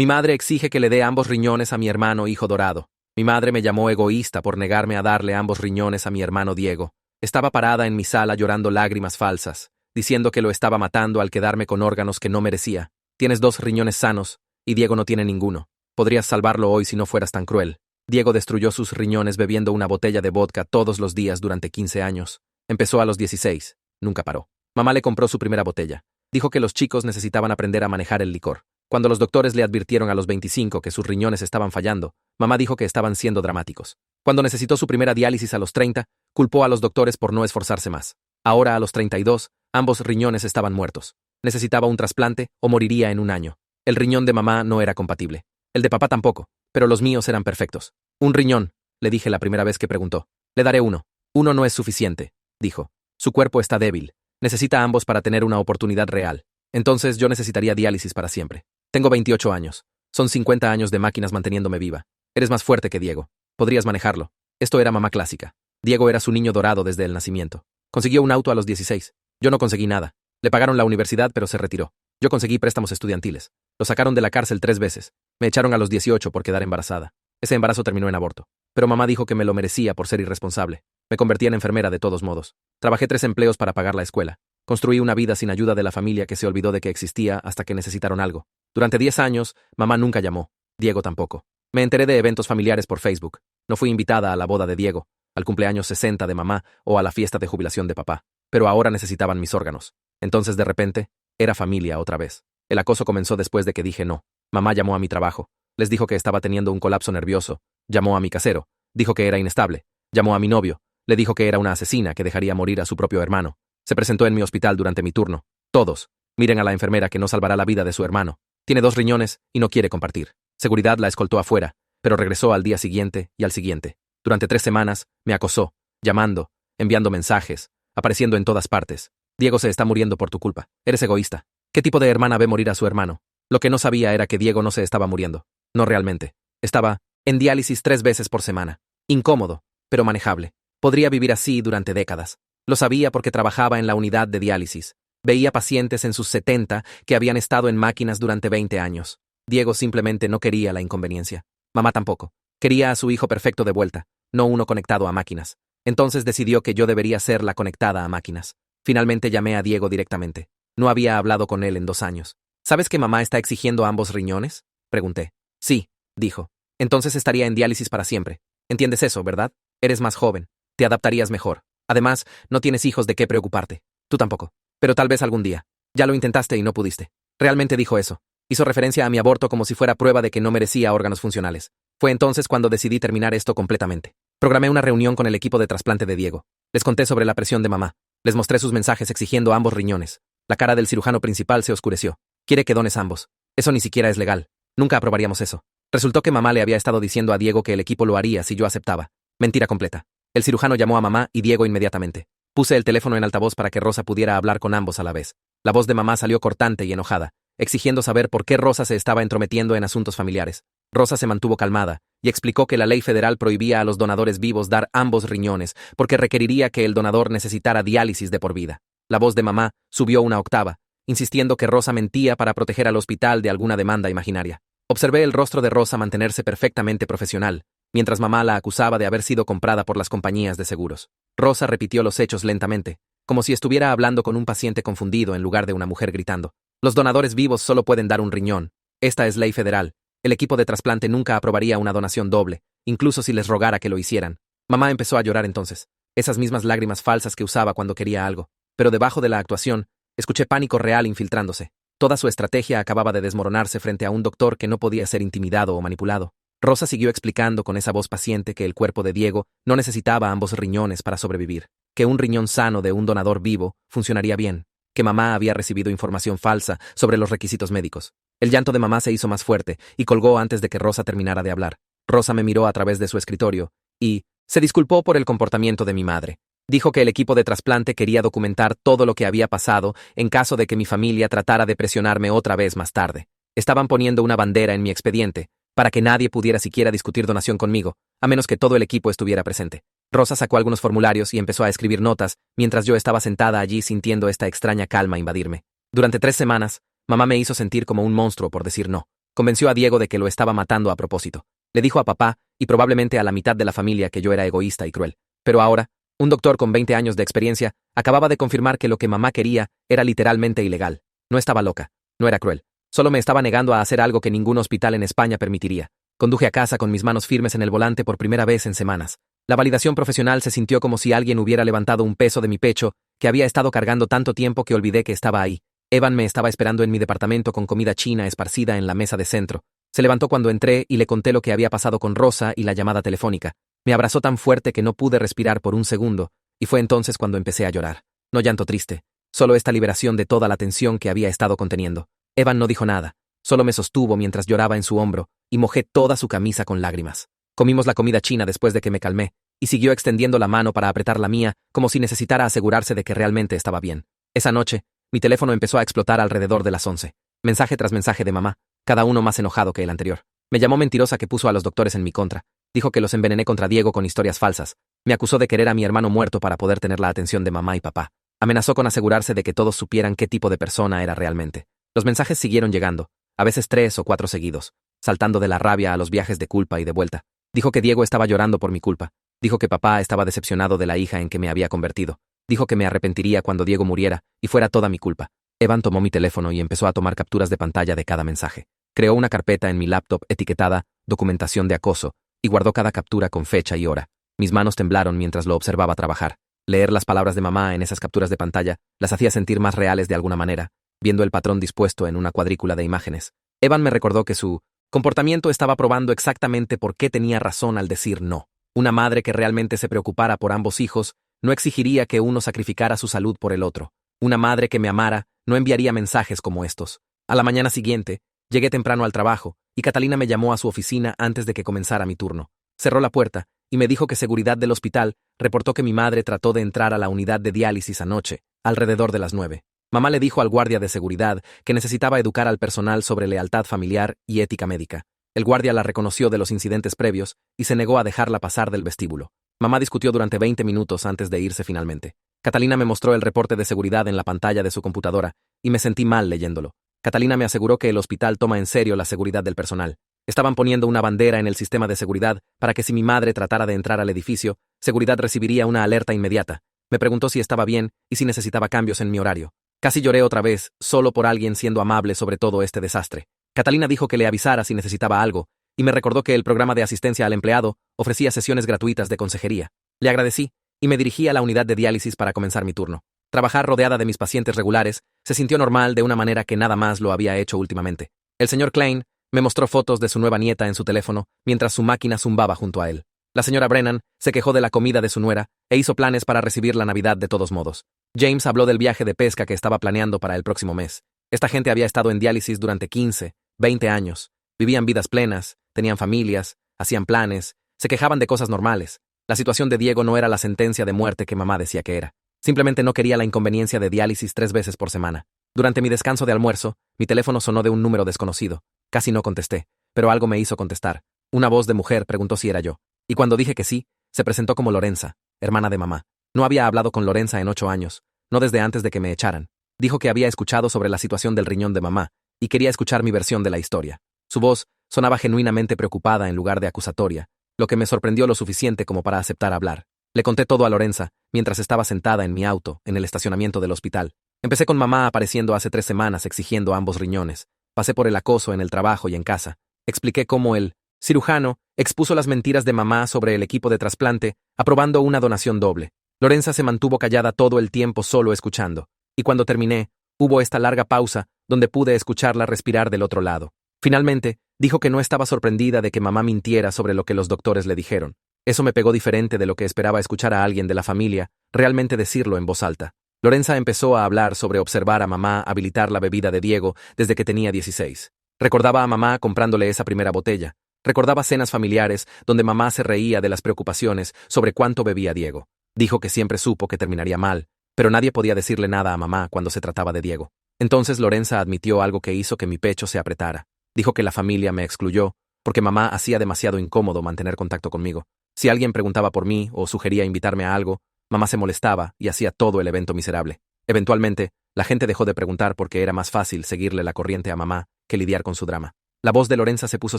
Mi madre exige que le dé ambos riñones a mi hermano hijo dorado. Mi madre me llamó egoísta por negarme a darle ambos riñones a mi hermano Diego. Estaba parada en mi sala llorando lágrimas falsas, diciendo que lo estaba matando al quedarme con órganos que no merecía. Tienes 2 riñones sanos, y Diego no tiene ninguno. Podrías salvarlo hoy si no fueras tan cruel. Diego destruyó sus riñones bebiendo una botella de vodka todos los días durante 15 años. Empezó a los 16. Nunca paró. Mamá le compró su primera botella. Dijo que los chicos necesitaban aprender a manejar el licor. Cuando los doctores le advirtieron a los 25 que sus riñones estaban fallando, mamá dijo que estaban siendo dramáticos. Cuando necesitó su primera diálisis a los 30, culpó a los doctores por no esforzarse más. Ahora, a los 32, ambos riñones estaban muertos. Necesitaba un trasplante o moriría en un año. El riñón de mamá no era compatible. El de papá tampoco, pero los míos eran perfectos. Un riñón, le dije la primera vez que preguntó. Le daré uno. Uno no es suficiente, dijo. Su cuerpo está débil. Necesita ambos para tener una oportunidad real. Entonces yo necesitaría diálisis para siempre. Tengo 28 años. Son 50 años de máquinas manteniéndome viva. Eres más fuerte que Diego. Podrías manejarlo. Esto era mamá clásica. Diego era su niño dorado desde el nacimiento. Consiguió un auto a los 16. Yo no conseguí nada. Le pagaron la universidad, pero se retiró. Yo conseguí préstamos estudiantiles. Lo sacaron de la cárcel 3 veces. Me echaron a los 18 por quedar embarazada. Ese embarazo terminó en aborto. Pero mamá dijo que me lo merecía por ser irresponsable. Me convertí en enfermera de todos modos. Trabajé 3 empleos para pagar la escuela. Construí una vida sin ayuda de la familia que se olvidó de que existía hasta que necesitaron algo. Durante 10 años, mamá nunca llamó. Diego tampoco. Me enteré de eventos familiares por Facebook. No fui invitada a la boda de Diego, al cumpleaños 60 de mamá o a la fiesta de jubilación de papá. Pero ahora necesitaban mis órganos. Entonces, de repente, era familia otra vez. El acoso comenzó después de que dije no. Mamá llamó a mi trabajo. Les dijo que estaba teniendo un colapso nervioso. Llamó a mi casero. Dijo que era inestable. Llamó a mi novio. Le dijo que era una asesina que dejaría morir a su propio hermano. Se presentó en mi hospital durante mi turno. Todos. Miren a la enfermera que no salvará la vida de su hermano. Tiene 2 riñones y no quiere compartir. Seguridad la escoltó afuera, pero regresó al día siguiente y al siguiente. Durante 3 semanas, me acosó, llamando, enviando mensajes, apareciendo en todas partes. Diego se está muriendo por tu culpa. Eres egoísta. ¿Qué tipo de hermana ve morir a su hermano? Lo que no sabía era que Diego no se estaba muriendo. No realmente. Estaba en diálisis 3 veces por semana. Incómodo, pero manejable. Podría vivir así durante décadas. Lo sabía porque trabajaba en la unidad de diálisis. Veía pacientes en sus 70 que habían estado en máquinas durante 20 años. Diego simplemente no quería la inconveniencia. Mamá tampoco. Quería a su hijo perfecto de vuelta, no uno conectado a máquinas. Entonces decidió que yo debería ser la conectada a máquinas. Finalmente llamé a Diego directamente. No había hablado con él en 2 años. ¿Sabes que mamá está exigiendo ambos riñones? Pregunté. Sí, dijo. Entonces estaría en diálisis para siempre. ¿Entiendes eso, verdad? Eres más joven. Te adaptarías mejor. Además, no tienes hijos de qué preocuparte. Tú tampoco. Pero tal vez algún día. Ya lo intentaste y no pudiste. Realmente dijo eso. Hizo referencia a mi aborto como si fuera prueba de que no merecía órganos funcionales. Fue entonces cuando decidí terminar esto completamente. Programé una reunión con el equipo de trasplante de Diego. Les conté sobre la presión de mamá. Les mostré sus mensajes exigiendo ambos riñones. La cara del cirujano principal se oscureció. Quiere que dones ambos. Eso ni siquiera es legal. Nunca aprobaríamos eso. Resultó que mamá le había estado diciendo a Diego que el equipo lo haría si yo aceptaba. Mentira completa. El cirujano llamó a mamá y Diego inmediatamente. Puse el teléfono en altavoz para que Rosa pudiera hablar con ambos a la vez. La voz de mamá salió cortante y enojada, exigiendo saber por qué Rosa se estaba entrometiendo en asuntos familiares. Rosa se mantuvo calmada y explicó que la ley federal prohibía a los donadores vivos dar ambos riñones porque requeriría que el donador necesitara diálisis de por vida. La voz de mamá subió una octava, insistiendo que Rosa mentía para proteger al hospital de alguna demanda imaginaria. Observé el rostro de Rosa mantenerse perfectamente profesional, mientras mamá la acusaba de haber sido comprada por las compañías de seguros. Rosa repitió los hechos lentamente, como si estuviera hablando con un paciente confundido en lugar de una mujer gritando. Los donadores vivos solo pueden dar un riñón. Esta es ley federal. El equipo de trasplante nunca aprobaría una donación doble, incluso si les rogara que lo hicieran. Mamá empezó a llorar entonces. Esas mismas lágrimas falsas que usaba cuando quería algo. Pero debajo de la actuación, escuché pánico real infiltrándose. Toda su estrategia acababa de desmoronarse frente a un doctor que no podía ser intimidado o manipulado. Rosa siguió explicando con esa voz paciente que el cuerpo de Diego no necesitaba ambos riñones para sobrevivir, que un riñón sano de un donador vivo funcionaría bien, que mamá había recibido información falsa sobre los requisitos médicos. El llanto de mamá se hizo más fuerte y colgó antes de que Rosa terminara de hablar. Rosa me miró a través de su escritorio y se disculpó por el comportamiento de mi madre. Dijo que el equipo de trasplante quería documentar todo lo que había pasado en caso de que mi familia tratara de presionarme otra vez más tarde. Estaban poniendo una bandera en mi expediente, para que nadie pudiera siquiera discutir donación conmigo, a menos que todo el equipo estuviera presente. Rosa sacó algunos formularios y empezó a escribir notas, mientras yo estaba sentada allí sintiendo esta extraña calma invadirme. Durante 3 semanas, mamá me hizo sentir como un monstruo por decir no. Convenció a Diego de que lo estaba matando a propósito. Le dijo a papá, y probablemente a la mitad de la familia, que yo era egoísta y cruel. Pero ahora, un doctor con 20 años de experiencia acababa de confirmar que lo que mamá quería era literalmente ilegal. No estaba loca, no era cruel. Solo me estaba negando a hacer algo que ningún hospital en España permitiría. Conduje a casa con mis manos firmes en el volante por primera vez en semanas. La validación profesional se sintió como si alguien hubiera levantado un peso de mi pecho que había estado cargando tanto tiempo que olvidé que estaba ahí. Evan me estaba esperando en mi departamento con comida china esparcida en la mesa de centro. Se levantó cuando entré y le conté lo que había pasado con Rosa y la llamada telefónica. Me abrazó tan fuerte que no pude respirar por un segundo, y fue entonces cuando empecé a llorar. No llanto triste, solo esta liberación de toda la tensión que había estado conteniendo. Evan no dijo nada, solo me sostuvo mientras lloraba en su hombro, y mojé toda su camisa con lágrimas. Comimos la comida china después de que me calmé, y siguió extendiendo la mano para apretar la mía, como si necesitara asegurarse de que realmente estaba bien. Esa noche, mi teléfono empezó a explotar alrededor de las 11. Mensaje tras mensaje de mamá, cada uno más enojado que el anterior. Me llamó mentirosa que puso a los doctores en mi contra. Dijo que los envenené contra Diego con historias falsas. Me acusó de querer a mi hermano muerto para poder tener la atención de mamá y papá. Amenazó con asegurarse de que todos supieran qué tipo de persona era realmente. Los mensajes siguieron llegando, a veces 3 o 4 seguidos, saltando de la rabia a los viajes de culpa y de vuelta. Dijo que Diego estaba llorando por mi culpa. Dijo que papá estaba decepcionado de la hija en que me había convertido. Dijo que me arrepentiría cuando Diego muriera y fuera toda mi culpa. Evan tomó mi teléfono y empezó a tomar capturas de pantalla de cada mensaje. Creó una carpeta en mi laptop etiquetada «Documentación de acoso» y guardó cada captura con fecha y hora. Mis manos temblaron mientras lo observaba trabajar. Leer las palabras de mamá en esas capturas de pantalla las hacía sentir más reales de alguna manera, viendo el patrón dispuesto en una cuadrícula de imágenes. Evan me recordó que su comportamiento estaba probando exactamente por qué tenía razón al decir no. Una madre que realmente se preocupara por ambos hijos no exigiría que uno sacrificara su salud por el otro. Una madre que me amara no enviaría mensajes como estos. A la mañana siguiente, llegué temprano al trabajo, y Catalina me llamó a su oficina antes de que comenzara mi turno. Cerró la puerta, y me dijo que seguridad del hospital reportó que mi madre trató de entrar a la unidad de diálisis anoche, alrededor de las 9. Mamá le dijo al guardia de seguridad que necesitaba educar al personal sobre lealtad familiar y ética médica. El guardia la reconoció de los incidentes previos y se negó a dejarla pasar del vestíbulo. Mamá discutió durante 20 minutos antes de irse finalmente. Catalina me mostró el reporte de seguridad en la pantalla de su computadora, y me sentí mal leyéndolo. Catalina me aseguró que el hospital toma en serio la seguridad del personal. Estaban poniendo una bandera en el sistema de seguridad para que si mi madre tratara de entrar al edificio, seguridad recibiría una alerta inmediata. Me preguntó si estaba bien y si necesitaba cambios en mi horario. Casi lloré otra vez, solo por alguien siendo amable sobre todo este desastre. Catalina dijo que le avisara si necesitaba algo, y me recordó que el programa de asistencia al empleado ofrecía sesiones gratuitas de consejería. Le agradecí, y me dirigí a la unidad de diálisis para comenzar mi turno. Trabajar rodeada de mis pacientes regulares se sintió normal de una manera que nada más lo había hecho últimamente. El señor Klein me mostró fotos de su nueva nieta en su teléfono mientras su máquina zumbaba junto a él. La señora Brennan se quejó de la comida de su nuera e hizo planes para recibir la Navidad de todos modos. James habló del viaje de pesca que estaba planeando para el próximo mes. Esta gente había estado en diálisis durante 15, 20 años. Vivían vidas plenas, tenían familias, hacían planes, se quejaban de cosas normales. La situación de Diego no era la sentencia de muerte que mamá decía que era. Simplemente no quería la inconveniencia de diálisis 3 veces por semana. Durante mi descanso de almuerzo, mi teléfono sonó de un número desconocido. Casi no contesté, pero algo me hizo contestar. Una voz de mujer preguntó si era yo. Y cuando dije que sí, se presentó como Lorenza, hermana de mamá. No había hablado con Lorenza en 8 años, no desde antes de que me echaran. Dijo que había escuchado sobre la situación del riñón de mamá y quería escuchar mi versión de la historia. Su voz sonaba genuinamente preocupada en lugar de acusatoria, lo que me sorprendió lo suficiente como para aceptar hablar. Le conté todo a Lorenza mientras estaba sentada en mi auto, en el estacionamiento del hospital. Empecé con mamá apareciendo hace 3 semanas exigiendo ambos riñones. Pasé por el acoso en el trabajo y en casa. Expliqué cómo el cirujano expuso las mentiras de mamá sobre el equipo de trasplante, aprobando una donación doble. Lorenza se mantuvo callada todo el tiempo solo escuchando, y cuando terminé, hubo esta larga pausa donde pude escucharla respirar del otro lado. Finalmente, dijo que no estaba sorprendida de que mamá mintiera sobre lo que los doctores le dijeron. Eso me pegó diferente de lo que esperaba escuchar a alguien de la familia realmente decirlo en voz alta. Lorenza empezó a hablar sobre observar a mamá habilitar la bebida de Diego desde que tenía 16. Recordaba a mamá comprándole esa primera botella. Recordaba cenas familiares donde mamá se reía de las preocupaciones sobre cuánto bebía Diego. Dijo que siempre supo que terminaría mal, pero nadie podía decirle nada a mamá cuando se trataba de Diego. Entonces Lorenza admitió algo que hizo que mi pecho se apretara. Dijo que la familia me excluyó porque mamá hacía demasiado incómodo mantener contacto conmigo. Si alguien preguntaba por mí o sugería invitarme a algo, mamá se molestaba y hacía todo el evento miserable. Eventualmente, la gente dejó de preguntar porque era más fácil seguirle la corriente a mamá que lidiar con su drama. La voz de Lorenza se puso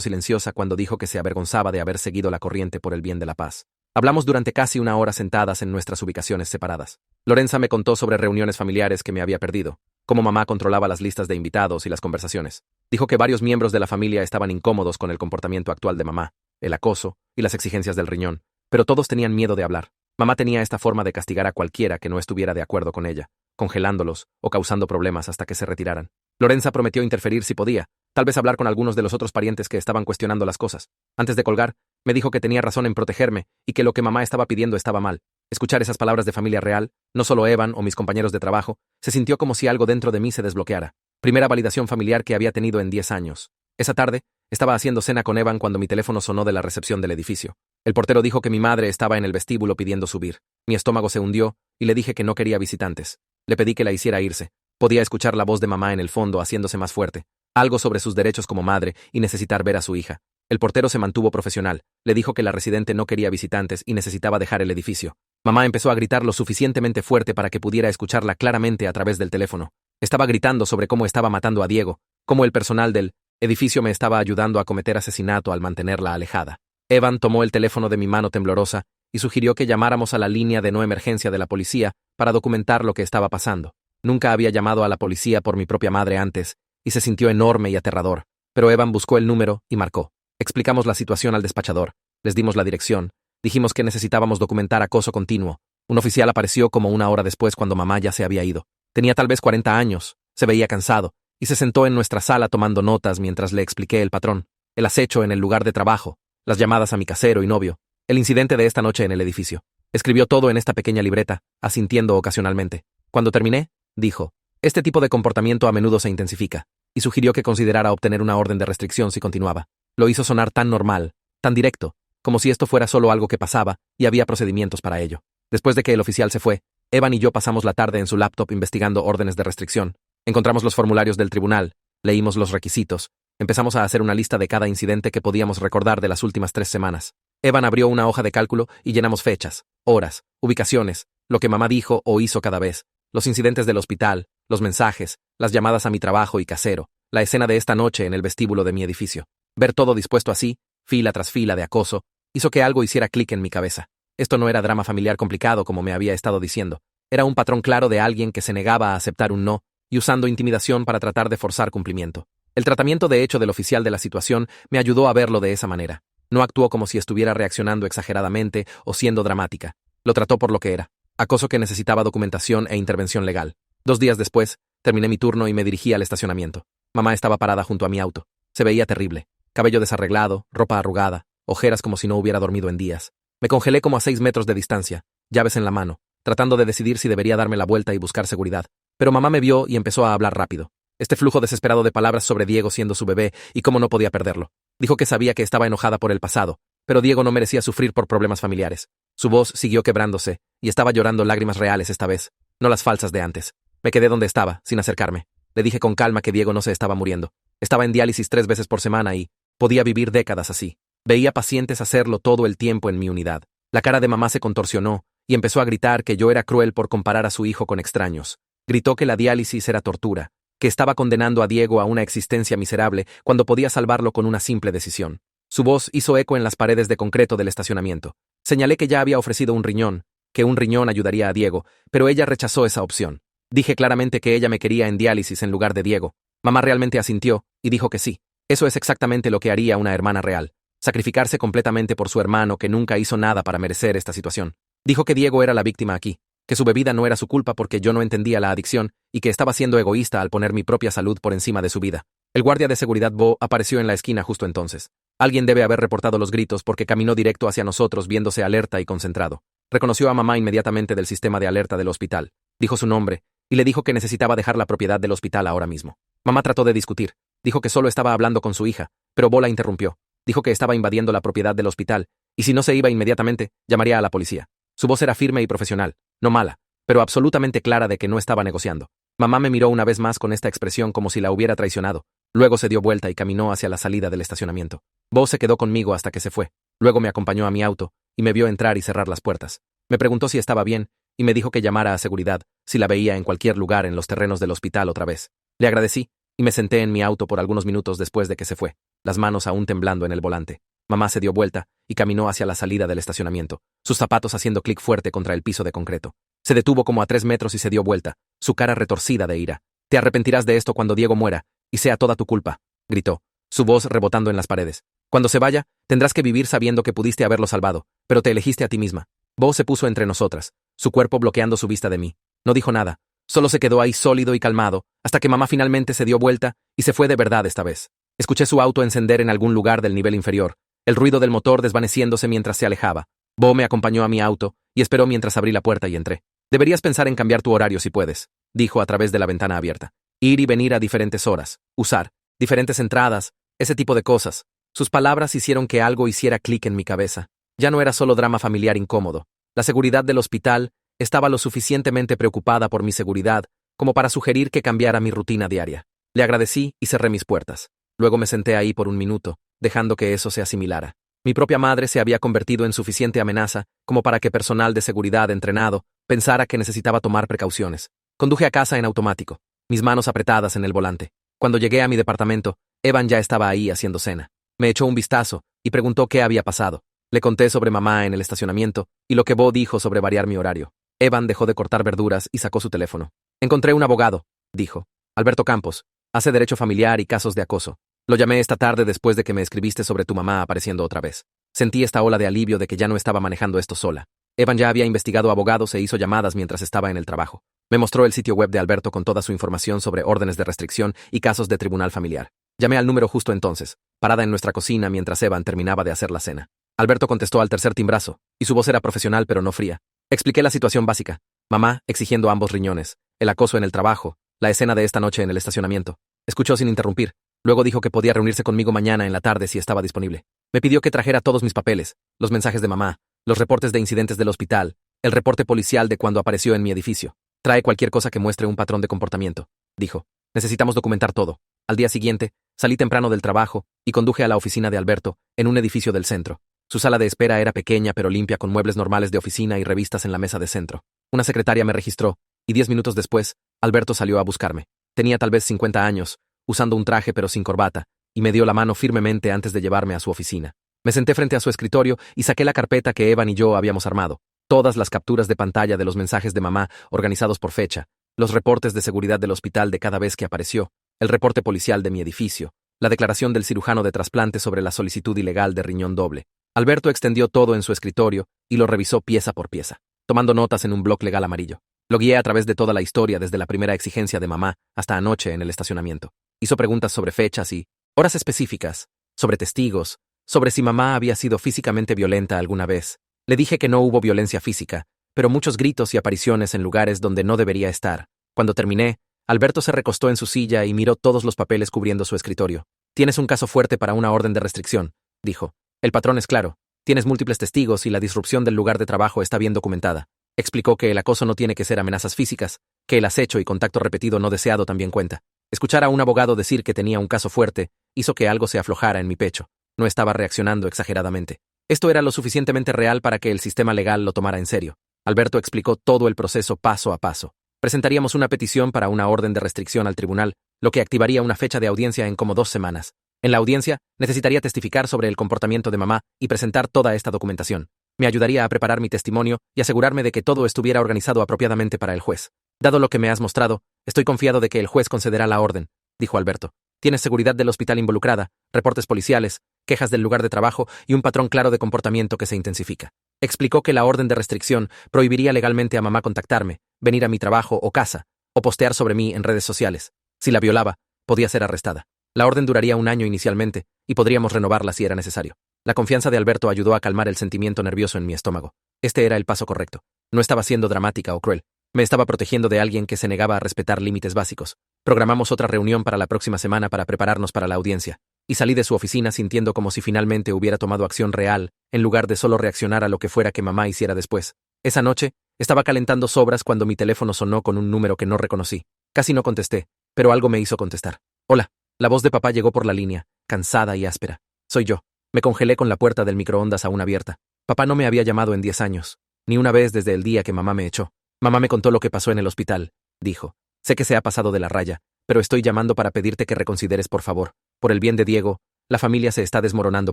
silenciosa cuando dijo que se avergonzaba de haber seguido la corriente por el bien de la paz. Hablamos durante casi una hora sentadas en nuestras ubicaciones separadas. Lorenza me contó sobre reuniones familiares que me había perdido, cómo mamá controlaba las listas de invitados y las conversaciones. Dijo que varios miembros de la familia estaban incómodos con el comportamiento actual de mamá, el acoso y las exigencias del riñón, pero todos tenían miedo de hablar. Mamá tenía esta forma de castigar a cualquiera que no estuviera de acuerdo con ella, congelándolos o causando problemas hasta que se retiraran. Lorenza prometió interferir si podía, tal vez hablar con algunos de los otros parientes que estaban cuestionando las cosas. Antes de colgar, me dijo que tenía razón en protegerme y que lo que mamá estaba pidiendo estaba mal. Escuchar esas palabras de familia real, no solo Evan o mis compañeros de trabajo, se sintió como si algo dentro de mí se desbloqueara. Primera validación familiar que había tenido en 10 años. Esa tarde, estaba haciendo cena con Evan cuando mi teléfono sonó de la recepción del edificio. El portero dijo que mi madre estaba en el vestíbulo pidiendo subir. Mi estómago se hundió y le dije que no quería visitantes. Le pedí que la hiciera irse. Podía escuchar la voz de mamá en el fondo haciéndose más fuerte. Algo sobre sus derechos como madre y necesitar ver a su hija. El portero se mantuvo profesional. Le dijo que la residente no quería visitantes y necesitaba dejar el edificio. Mamá empezó a gritar lo suficientemente fuerte para que pudiera escucharla claramente a través del teléfono. Estaba gritando sobre cómo estaba matando a Diego, cómo el personal del edificio me estaba ayudando a cometer asesinato al mantenerla alejada. Evan tomó el teléfono de mi mano temblorosa y sugirió que llamáramos a la línea de no emergencia de la policía para documentar lo que estaba pasando. Nunca había llamado a la policía por mi propia madre antes, y se sintió enorme y aterrador, pero Evan buscó el número y marcó. Explicamos la situación al despachador, les dimos la dirección, dijimos que necesitábamos documentar acoso continuo. Un oficial apareció como una hora después cuando mamá ya se había ido. Tenía tal vez 40 años, se veía cansado, y se sentó en nuestra sala tomando notas mientras le expliqué el patrón, el acecho en el lugar de trabajo, las llamadas a mi casero y novio, el incidente de esta noche en el edificio. Escribió todo en esta pequeña libreta, asintiendo ocasionalmente. Cuando terminé, dijo, este tipo de comportamiento a menudo se intensifica, y sugirió que considerara obtener una orden de restricción si continuaba. Lo hizo sonar tan normal, tan directo, como si esto fuera solo algo que pasaba y había procedimientos para ello. Después de que el oficial se fue, Evan y yo pasamos la tarde en su laptop investigando órdenes de restricción. Encontramos los formularios del tribunal, leímos los requisitos, empezamos a hacer una lista de cada incidente que podíamos recordar de las últimas 3 semanas. Evan abrió una hoja de cálculo y llenamos fechas, horas, ubicaciones, lo que mamá dijo o hizo cada vez, los incidentes del hospital, los mensajes, las llamadas a mi trabajo y casero, la escena de esta noche en el vestíbulo de mi edificio. Ver todo dispuesto así, fila tras fila de acoso, hizo que algo hiciera clic en mi cabeza. Esto no era drama familiar complicado como me había estado diciendo. Era un patrón claro de alguien que se negaba a aceptar un no y usando intimidación para tratar de forzar cumplimiento. El tratamiento de hecho del oficial de la situación me ayudó a verlo de esa manera. No actuó como si estuviera reaccionando exageradamente o siendo dramática. Lo trató por lo que era. Acoso que necesitaba documentación e intervención legal. 2 días después, terminé mi turno y me dirigí al estacionamiento. Mamá estaba parada junto a mi auto. Se veía terrible. Cabello desarreglado, ropa arrugada, ojeras como si no hubiera dormido en días. Me congelé como a 6 metros de distancia, llaves en la mano, tratando de decidir si debería darme la vuelta y buscar seguridad. Pero mamá me vio y empezó a hablar rápido. Este flujo desesperado de palabras sobre Diego siendo su bebé y cómo no podía perderlo. Dijo que sabía que estaba enojada por el pasado, pero Diego no merecía sufrir por problemas familiares. Su voz siguió quebrándose, y estaba llorando lágrimas reales esta vez, no las falsas de antes. Me quedé donde estaba, sin acercarme. Le dije con calma que Diego no se estaba muriendo. Estaba en diálisis 3 veces por semana y podía vivir décadas así. Veía pacientes hacerlo todo el tiempo en mi unidad. La cara de mamá se contorsionó y empezó a gritar que yo era cruel por comparar a su hijo con extraños. Gritó que la diálisis era tortura, que estaba condenando a Diego a una existencia miserable cuando podía salvarlo con una simple decisión. Su voz hizo eco en las paredes de concreto del estacionamiento. Señalé que ya había ofrecido un riñón, que un riñón ayudaría a Diego, pero ella rechazó esa opción. Dije claramente que ella me quería en diálisis en lugar de Diego. Mamá realmente asintió y dijo que sí. Eso es exactamente lo que haría una hermana real. Sacrificarse completamente por su hermano que nunca hizo nada para merecer esta situación. Dijo que Diego era la víctima aquí, que su bebida no era su culpa porque yo no entendía la adicción y que estaba siendo egoísta al poner mi propia salud por encima de su vida. El guardia de seguridad Bo apareció en la esquina justo entonces. Alguien debe haber reportado los gritos porque caminó directo hacia nosotros viéndose alerta y concentrado. Reconoció a mamá inmediatamente del sistema de alerta del hospital. Dijo su nombre y le dijo que necesitaba dejar la propiedad del hospital ahora mismo. Mamá trató de discutir. Dijo que solo estaba hablando con su hija, pero Bo la interrumpió. Dijo que estaba invadiendo la propiedad del hospital y si no se iba inmediatamente, llamaría a la policía. Su voz era firme y profesional, no mala, pero absolutamente clara de que no estaba negociando. Mamá me miró una vez más con esta expresión como si la hubiera traicionado. Luego se dio vuelta y caminó hacia la salida del estacionamiento. Bo se quedó conmigo hasta que se fue. Luego me acompañó a mi auto y me vio entrar y cerrar las puertas. Me preguntó si estaba bien y me dijo que llamara a seguridad si la veía en cualquier lugar en los terrenos del hospital otra vez. Le agradecí y me senté en mi auto por algunos minutos después de que se fue. las manos aún temblando en el volante. Mamá se dio vuelta y caminó hacia la salida del estacionamiento, sus zapatos haciendo clic fuerte contra el piso de concreto. Se detuvo como a 3 metros y se dio vuelta, su cara retorcida de ira. «Te arrepentirás de esto cuando Diego muera, y sea toda tu culpa», gritó, su voz rebotando en las paredes. «Cuando se vaya, tendrás que vivir sabiendo que pudiste haberlo salvado, pero te elegiste a ti misma». Bo se puso entre nosotras, su cuerpo bloqueando su vista de mí. No dijo nada, solo se quedó ahí sólido y calmado, hasta que mamá finalmente se dio vuelta y se fue de verdad esta vez. Escuché su auto encender en algún lugar del nivel inferior, el ruido del motor desvaneciéndose mientras se alejaba. Bo me acompañó a mi auto y esperó mientras abrí la puerta y entré. «Deberías pensar en cambiar tu horario si puedes», dijo a través de la ventana abierta. «Ir y venir a diferentes horas, usar diferentes entradas, ese tipo de cosas». Sus palabras hicieron que algo hiciera clic en mi cabeza. Ya no era solo drama familiar incómodo. La seguridad del hospital estaba lo suficientemente preocupada por mi seguridad como para sugerir que cambiara mi rutina diaria. Le agradecí y cerré mis puertas. Luego me senté ahí por un minuto, dejando que eso se asimilara. Mi propia madre se había convertido en suficiente amenaza como para que personal de seguridad entrenado pensara que necesitaba tomar precauciones. Conduje a casa en automático, mis manos apretadas en el volante. Cuando llegué a mi departamento, Evan ya estaba ahí haciendo cena. Me echó un vistazo y preguntó qué había pasado. Le conté sobre mamá en el estacionamiento y lo que Bo dijo sobre variar mi horario. Evan dejó de cortar verduras y sacó su teléfono. «Encontré un abogado», dijo. «Alberto Campos. Hace derecho familiar y casos de acoso. Lo llamé esta tarde después de que me escribiste sobre tu mamá apareciendo otra vez. Sentí esta ola de alivio de que ya no estaba manejando esto sola. Evan ya había investigado abogados e hizo llamadas mientras estaba en el trabajo. Me mostró el sitio web de Alberto con toda su información sobre órdenes de restricción y casos de tribunal familiar. Llamé al número justo entonces, parada en nuestra cocina mientras Evan terminaba de hacer la cena. Alberto contestó al tercer timbrazo, y su voz era profesional pero no fría. Expliqué la situación básica. Mamá exigiendo ambos riñones, el acoso en el trabajo, la escena de esta noche en el estacionamiento. Escuchó sin interrumpir. Luego dijo que podía reunirse conmigo mañana en la tarde si estaba disponible. Me pidió que trajera todos mis papeles, los mensajes de mamá, los reportes de incidentes del hospital, el reporte policial de cuando apareció en mi edificio. «Trae cualquier cosa que muestre un patrón de comportamiento», dijo. «Necesitamos documentar todo». Al día siguiente, salí temprano del trabajo y conduje a la oficina de Alberto, en un edificio del centro. Su sala de espera era pequeña pero limpia con muebles normales de oficina y revistas en la mesa de centro. Una secretaria me registró, y 10 minutos después, Alberto salió a buscarme. Tenía tal vez 50 años, usando un traje pero sin corbata, y me dio la mano firmemente antes de llevarme a su oficina. Me senté frente a su escritorio y saqué la carpeta que Evan y yo habíamos armado. Todas las capturas de pantalla de los mensajes de mamá organizados por fecha, los reportes de seguridad del hospital de cada vez que apareció, el reporte policial de mi edificio, la declaración del cirujano de trasplante sobre la solicitud ilegal de riñón doble. Alberto extendió todo en su escritorio y lo revisó pieza por pieza, tomando notas en un bloc legal amarillo. Lo guié a través de toda la historia desde la primera exigencia de mamá hasta anoche en el estacionamiento. Hizo preguntas sobre fechas y horas específicas, sobre testigos, sobre si mamá había sido físicamente violenta alguna vez. Le dije que no hubo violencia física, pero muchos gritos y apariciones en lugares donde no debería estar. Cuando terminé, Alberto se recostó en su silla y miró todos los papeles cubriendo su escritorio. «Tienes un caso fuerte para una orden de restricción», dijo. «El patrón es claro. Tienes múltiples testigos y la disrupción del lugar de trabajo está bien documentada». Explicó que el acoso no tiene que ser amenazas físicas, que el acecho y contacto repetido no deseado también cuenta. Escuchar a un abogado decir que tenía un caso fuerte hizo que algo se aflojara en mi pecho. No estaba reaccionando exageradamente. Esto era lo suficientemente real para que el sistema legal lo tomara en serio. Alberto explicó todo el proceso paso a paso. Presentaríamos una petición para una orden de restricción al tribunal, lo que activaría una fecha de audiencia en como 2 semanas. En la audiencia, necesitaría testificar sobre el comportamiento de mamá y presentar toda esta documentación. Me ayudaría a preparar mi testimonio y asegurarme de que todo estuviera organizado apropiadamente para el juez. «Dado lo que me has mostrado, estoy confiado de que el juez concederá la orden», dijo Alberto. «Tienes seguridad del hospital involucrada, reportes policiales, quejas del lugar de trabajo y un patrón claro de comportamiento que se intensifica». Explicó que la orden de restricción prohibiría legalmente a mamá contactarme, venir a mi trabajo o casa, o postear sobre mí en redes sociales. Si la violaba, podía ser arrestada. La orden duraría 1 año inicialmente, y podríamos renovarla si era necesario. La confianza de Alberto ayudó a calmar el sentimiento nervioso en mi estómago. Este era el paso correcto. No estaba siendo dramática o cruel. Me estaba protegiendo de alguien que se negaba a respetar límites básicos. Programamos otra reunión para la próxima semana para prepararnos para la audiencia, y salí de su oficina sintiendo como si finalmente hubiera tomado acción real, en lugar de solo reaccionar a lo que fuera que mamá hiciera después. Esa noche, estaba calentando sobras cuando mi teléfono sonó con un número que no reconocí. Casi no contesté, pero algo me hizo contestar. «Hola». La voz de papá llegó por la línea, cansada y áspera. «Soy yo». Me congelé con la puerta del microondas aún abierta. Papá no me había llamado en 10 años, ni una vez desde el día que mamá me echó. «Mamá me contó lo que pasó en el hospital», dijo. «Sé que se ha pasado de la raya, pero estoy llamando para pedirte que reconsideres por favor. Por el bien de Diego, La familia se está desmoronando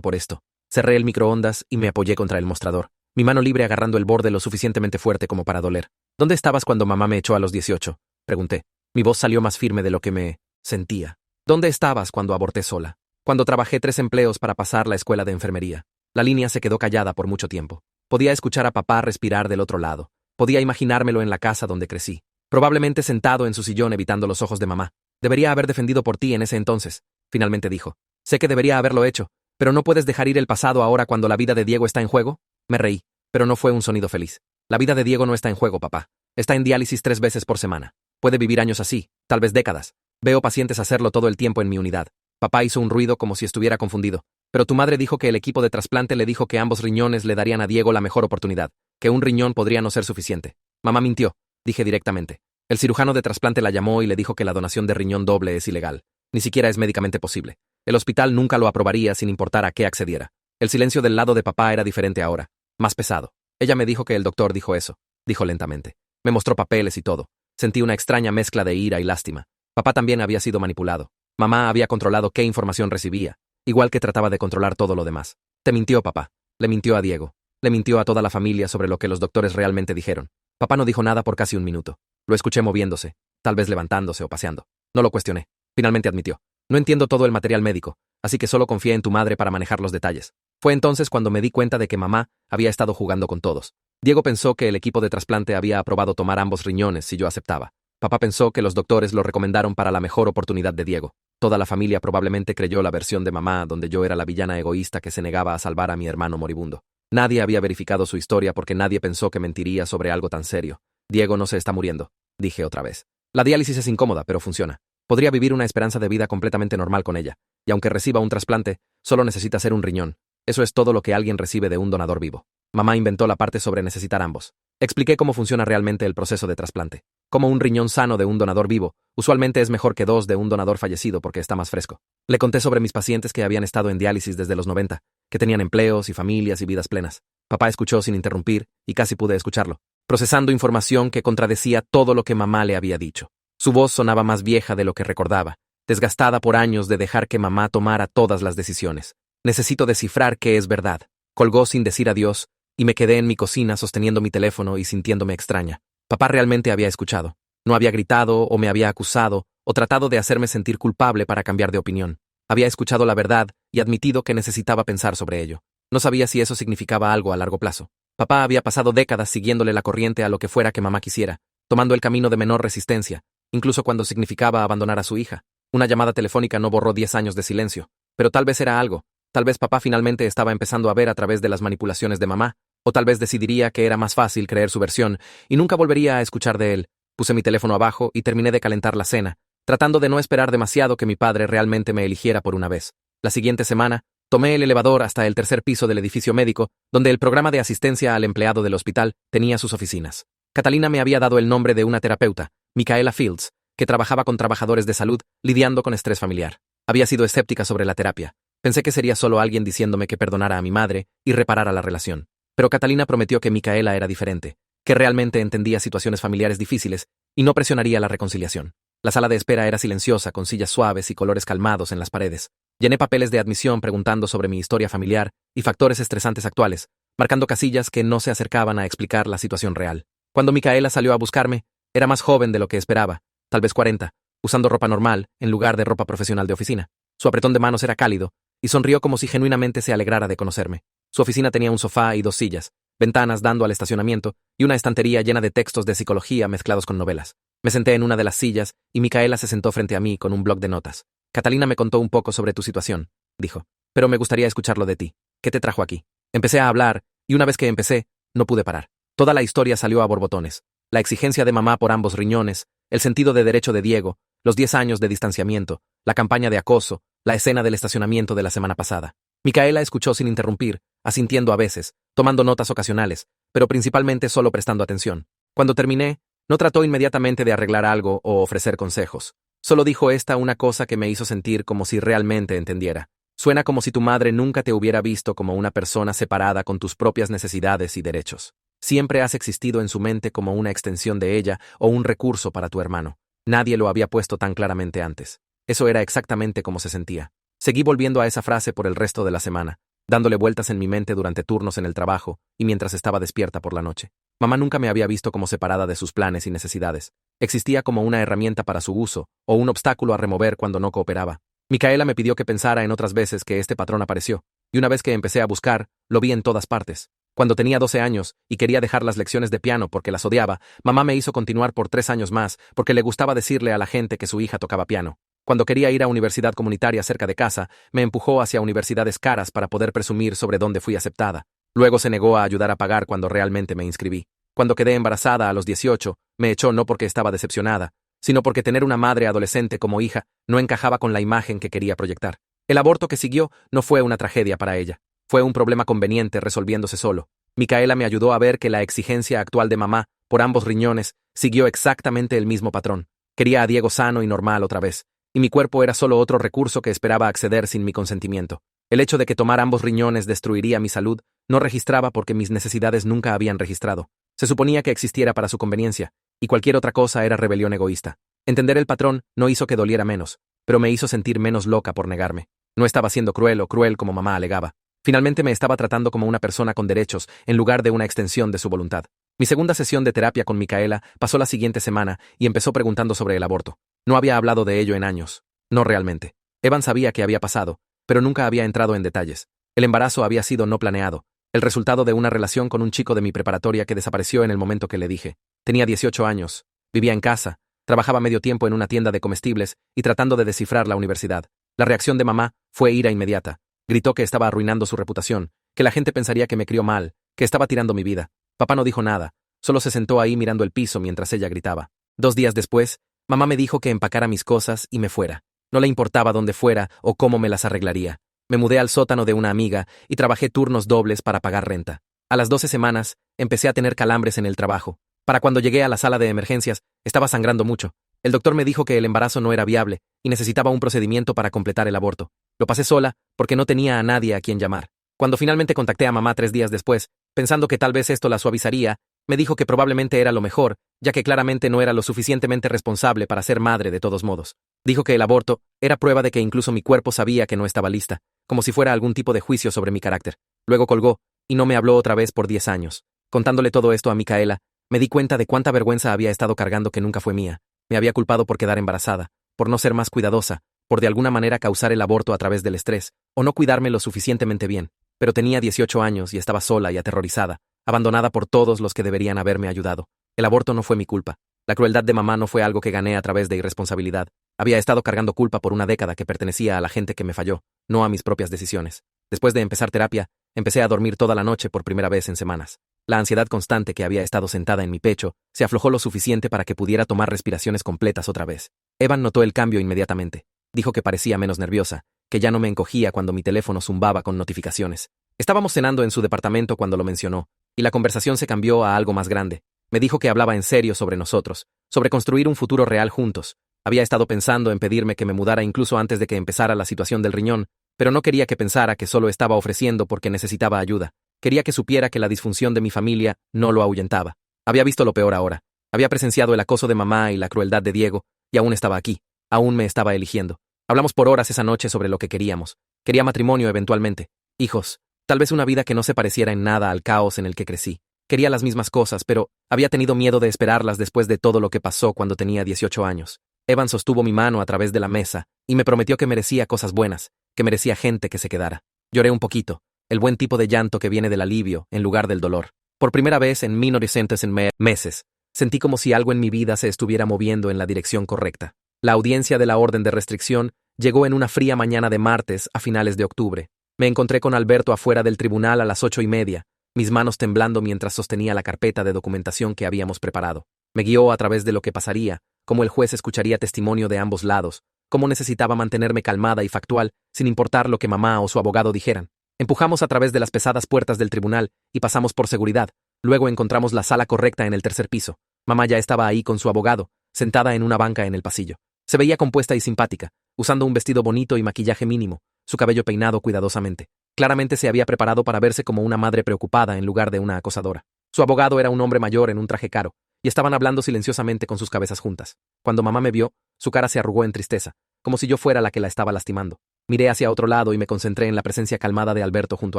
por esto. Cerré el microondas y me apoyé contra el mostrador, mi mano libre agarrando el borde lo suficientemente fuerte como para doler. ¿Dónde estabas cuando mamá me echó a los 18? Pregunté. Mi voz salió más firme de lo que me sentía. ¿Dónde estabas cuando aborté sola? Cuando trabajé 3 empleos para pasar la escuela de enfermería. La línea se quedó callada por mucho tiempo. Podía escuchar a papá respirar del otro lado. Podía imaginármelo en la casa donde crecí. Probablemente sentado en su sillón evitando los ojos de mamá. Debería haber defendido por ti en ese entonces, finalmente dijo. Sé que debería haberlo hecho, pero ¿no puedes dejar ir el pasado ahora cuando la vida de Diego está en juego? Me reí, pero no fue un sonido feliz. La vida de Diego no está en juego, papá. Está en diálisis 3 veces por semana. Puede vivir años así, tal vez décadas. Veo pacientes hacerlo todo el tiempo en mi unidad. Papá hizo un ruido como si estuviera confundido. Pero tu madre dijo que el equipo de trasplante le dijo que ambos riñones le darían a Diego la mejor oportunidad, que un riñón podría no ser suficiente. Mamá mintió, dije directamente. El cirujano de trasplante la llamó y le dijo que la donación de riñón doble es ilegal. Ni siquiera es médicamente posible. El hospital nunca lo aprobaría sin importar a qué accediera. El silencio del lado de papá era diferente ahora, más pesado. Ella me dijo que el doctor dijo eso, dijo lentamente. Me mostró papeles y todo. Sentí una extraña mezcla de ira y lástima. Papá también había sido manipulado. Mamá había controlado qué información recibía, igual que trataba de controlar todo lo demás. Te mintió, papá. Le mintió a Diego. Le mintió a toda la familia sobre lo que los doctores realmente dijeron. Papá no dijo nada por casi un minuto. Lo escuché moviéndose, tal vez levantándose o paseando. No lo cuestioné. Finalmente admitió. No entiendo todo el material médico, así que solo confié en tu madre para manejar los detalles. Fue entonces cuando me di cuenta de que mamá había estado jugando con todos. Diego pensó que el equipo de trasplante había aprobado tomar ambos riñones si yo aceptaba. Papá pensó que los doctores lo recomendaron para la mejor oportunidad de Diego. Toda la familia probablemente creyó la versión de mamá donde yo era la villana egoísta que se negaba a salvar a mi hermano moribundo. Nadie había verificado su historia porque nadie pensó que mentiría sobre algo tan serio. Diego no se está muriendo, dije otra vez. La diálisis es incómoda, pero funciona. Podría vivir una esperanza de vida completamente normal con ella, y aunque reciba un trasplante, solo necesita ser un riñón. Eso es todo lo que alguien recibe de un donador vivo. Mamá inventó la parte sobre necesitar ambos. Expliqué cómo funciona realmente el proceso de trasplante. Como un riñón sano de un donador vivo, usualmente es mejor que 2 de un donador fallecido porque está más fresco. Le conté sobre mis pacientes que habían estado en diálisis desde los 90, que tenían empleos y familias y vidas plenas. Papá escuchó sin interrumpir, y casi pude escucharlo, procesando información que contradecía todo lo que mamá le había dicho. Su voz sonaba más vieja de lo que recordaba, desgastada por años de dejar que mamá tomara todas las decisiones. Necesito descifrar qué es verdad. Colgó sin decir adiós, y me quedé en mi cocina sosteniendo mi teléfono y sintiéndome extraña. Papá realmente había escuchado. No había gritado o me había acusado o tratado de hacerme sentir culpable para cambiar de opinión. Había escuchado la verdad y admitido que necesitaba pensar sobre ello. No sabía si eso significaba algo a largo plazo. Papá había pasado décadas siguiéndole la corriente a lo que fuera que mamá quisiera, tomando el camino de menor resistencia, incluso cuando significaba abandonar a su hija. Una llamada telefónica no borró 10 años de silencio, pero tal vez era algo. Tal vez papá finalmente estaba empezando a ver a través de las manipulaciones de mamá, o tal vez decidiría que era más fácil creer su versión y nunca volvería a escuchar de él. Puse mi teléfono abajo y terminé de calentar la cena, tratando de no esperar demasiado que mi padre realmente me eligiera por una vez. La siguiente semana, tomé el elevador hasta el 3er piso del edificio médico, donde el programa de asistencia al empleado del hospital tenía sus oficinas. Catalina me había dado el nombre de una terapeuta, Micaela Fields, que trabajaba con trabajadores de salud lidiando con estrés familiar. Había sido escéptica sobre la terapia. Pensé que sería solo alguien diciéndome que perdonara a mi madre y reparara la relación. Pero Catalina prometió que Micaela era diferente, que realmente entendía situaciones familiares difíciles y no presionaría la reconciliación. La sala de espera era silenciosa, con sillas suaves y colores calmados en las paredes. Llené papeles de admisión preguntando sobre mi historia familiar y factores estresantes actuales, marcando casillas que no se acercaban a explicar la situación real. Cuando Micaela salió a buscarme, era más joven de lo que esperaba, tal vez 40, usando ropa normal en lugar de ropa profesional de oficina. Su apretón de manos era cálido, y sonrió como si genuinamente se alegrara de conocerme. Su oficina tenía un sofá y 2 sillas, ventanas dando al estacionamiento y una estantería llena de textos de psicología mezclados con novelas. Me senté en una de las sillas y Micaela se sentó frente a mí con un bloc de notas. Catalina me contó un poco sobre tu situación, dijo, pero me gustaría escucharlo de ti. ¿Qué te trajo aquí? Empecé a hablar, y una vez que empecé, no pude parar. Toda la historia salió a borbotones. La exigencia de mamá por ambos riñones, el sentido de derecho de Diego, los 10 años de distanciamiento, la campaña de acoso, la escena del estacionamiento de la semana pasada. Micaela escuchó sin interrumpir, asintiendo a veces, tomando notas ocasionales, pero principalmente solo prestando atención. Cuando terminé, no trató inmediatamente de arreglar algo o ofrecer consejos. Solo dijo una cosa que me hizo sentir como si realmente entendiera. Suena como si tu madre nunca te hubiera visto como una persona separada con tus propias necesidades y derechos. Siempre has existido en su mente como una extensión de ella o un recurso para tu hermano. Nadie lo había puesto tan claramente antes. Eso era exactamente como se sentía. Seguí volviendo a esa frase por el resto de la semana, dándole vueltas en mi mente durante turnos en el trabajo y mientras estaba despierta por la noche. Mamá nunca me había visto como separada de sus planes y necesidades. Existía como una herramienta para su uso, o un obstáculo a remover cuando no cooperaba. Micaela me pidió que pensara en otras veces que este patrón apareció, y una vez que empecé a buscar, lo vi en todas partes. Cuando tenía 12 años y quería dejar las lecciones de piano porque las odiaba, mamá me hizo continuar por 3 años más porque le gustaba decirle a la gente que su hija tocaba piano. Cuando quería ir a universidad comunitaria cerca de casa, me empujó hacia universidades caras para poder presumir sobre dónde fui aceptada. Luego se negó a ayudar a pagar cuando realmente me inscribí. Cuando quedé embarazada a los 18, me echó no porque estaba decepcionada, sino porque tener una madre adolescente como hija no encajaba con la imagen que quería proyectar. El aborto que siguió no fue una tragedia para ella. Fue un problema conveniente resolviéndose solo. Micaela me ayudó a ver que la exigencia actual de mamá, por ambos riñones, siguió exactamente el mismo patrón. Quería a Diego sano y normal otra vez, y mi cuerpo era solo otro recurso que esperaba acceder sin mi consentimiento. El hecho de que tomar ambos riñones destruiría mi salud no registraba porque mis necesidades nunca habían registrado. Se suponía que existiera para su conveniencia, y cualquier otra cosa era rebelión egoísta. Entender el patrón no hizo que doliera menos, pero me hizo sentir menos loca por negarme. No estaba siendo cruel o cruel como mamá alegaba. Finalmente me estaba tratando como una persona con derechos en lugar de una extensión de su voluntad. Mi segunda sesión de terapia con Micaela pasó la siguiente semana y empezó preguntando sobre el aborto. No había hablado de ello en años. No realmente. Evan sabía que había pasado, pero nunca había entrado en detalles. El embarazo había sido no planeado, el resultado de una relación con un chico de mi preparatoria que desapareció en el momento que le dije. Tenía 18 años, vivía en casa, trabajaba medio tiempo en una tienda de comestibles y tratando de descifrar la universidad. La reacción de mamá fue ira inmediata. Gritó que estaba arruinando su reputación, que la gente pensaría que me crió mal, que estaba tirando mi vida. Papá no dijo nada, solo se sentó ahí mirando el piso mientras ella gritaba. 2 días después, mamá me dijo que empacara mis cosas y me fuera. No le importaba dónde fuera o cómo me las arreglaría. Me mudé al sótano de una amiga y trabajé turnos dobles para pagar renta. A las 12 semanas, empecé a tener calambres en el trabajo. Para cuando llegué a la sala de emergencias, estaba sangrando mucho. El doctor me dijo que el embarazo no era viable y necesitaba un procedimiento para completar el aborto. Lo pasé sola porque no tenía a nadie a quien llamar. Cuando finalmente contacté a mamá 3 días después, pensando que tal vez esto la suavizaría, me dijo que probablemente era lo mejor, ya que claramente no era lo suficientemente responsable para ser madre de todos modos. Dijo que el aborto era prueba de que incluso mi cuerpo sabía que no estaba lista, como si fuera algún tipo de juicio sobre mi carácter. Luego colgó, y no me habló otra vez por 10 años. Contándole todo esto a Micaela, me di cuenta de cuánta vergüenza había estado cargando que nunca fue mía. Me había culpado por quedar embarazada, por no ser más cuidadosa, por de alguna manera causar el aborto a través del estrés, o no cuidarme lo suficientemente bien. Pero tenía 18 años y estaba sola y aterrorizada, abandonada por todos los que deberían haberme ayudado. El aborto no fue mi culpa. La crueldad de mamá no fue algo que gané a través de irresponsabilidad. Había estado cargando culpa por una década que pertenecía a la gente que me falló, no a mis propias decisiones. Después de empezar terapia, empecé a dormir toda la noche por primera vez en semanas. La ansiedad constante que había estado sentada en mi pecho se aflojó lo suficiente para que pudiera tomar respiraciones completas otra vez. Evan notó el cambio inmediatamente. Dijo que parecía menos nerviosa, que ya no me encogía cuando mi teléfono zumbaba con notificaciones. Estábamos cenando en su departamento cuando lo mencionó, y la conversación se cambió a algo más grande. Me dijo que hablaba en serio sobre nosotros, sobre construir un futuro real juntos. Había estado pensando en pedirme que me mudara incluso antes de que empezara la situación del riñón, pero no quería que pensara que solo estaba ofreciendo porque necesitaba ayuda. Quería que supiera que la disfunción de mi familia no lo ahuyentaba. Había visto lo peor ahora. Había presenciado el acoso de mamá y la crueldad de Diego, y aún estaba aquí. Aún me estaba eligiendo. Hablamos por horas esa noche sobre lo que queríamos. Quería matrimonio eventualmente. Hijos. Tal vez una vida que no se pareciera en nada al caos en el que crecí. Quería las mismas cosas, pero había tenido miedo de esperarlas después de todo lo que pasó cuando tenía 18 años. Evan sostuvo mi mano a través de la mesa y me prometió que merecía cosas buenas, que merecía gente que se quedara. Lloré un poquito, el buen tipo de llanto que viene del alivio en lugar del dolor. Por primera vez en 1900 meses, sentí como si algo en mi vida se estuviera moviendo en la dirección correcta. La audiencia de la orden de restricción llegó en una fría mañana de martes a finales de octubre. Me encontré con Alberto afuera del tribunal a las 8:30, mis manos temblando mientras sostenía la carpeta de documentación que habíamos preparado. Me guió a través de lo que pasaría, cómo el juez escucharía testimonio de ambos lados, cómo necesitaba mantenerme calmada y factual sin importar lo que mamá o su abogado dijeran. Empujamos a través de las pesadas puertas del tribunal y pasamos por seguridad. Luego encontramos la sala correcta en el tercer piso. Mamá ya estaba ahí con su abogado, sentada en una banca en el pasillo. Se veía compuesta y simpática, usando un vestido bonito y maquillaje mínimo, su cabello peinado cuidadosamente. Claramente se había preparado para verse como una madre preocupada en lugar de una acosadora. Su abogado era un hombre mayor en un traje caro, y estaban hablando silenciosamente con sus cabezas juntas. Cuando mamá me vio, su cara se arrugó en tristeza, como si yo fuera la que la estaba lastimando. Miré hacia otro lado y me concentré en la presencia calmada de Alberto junto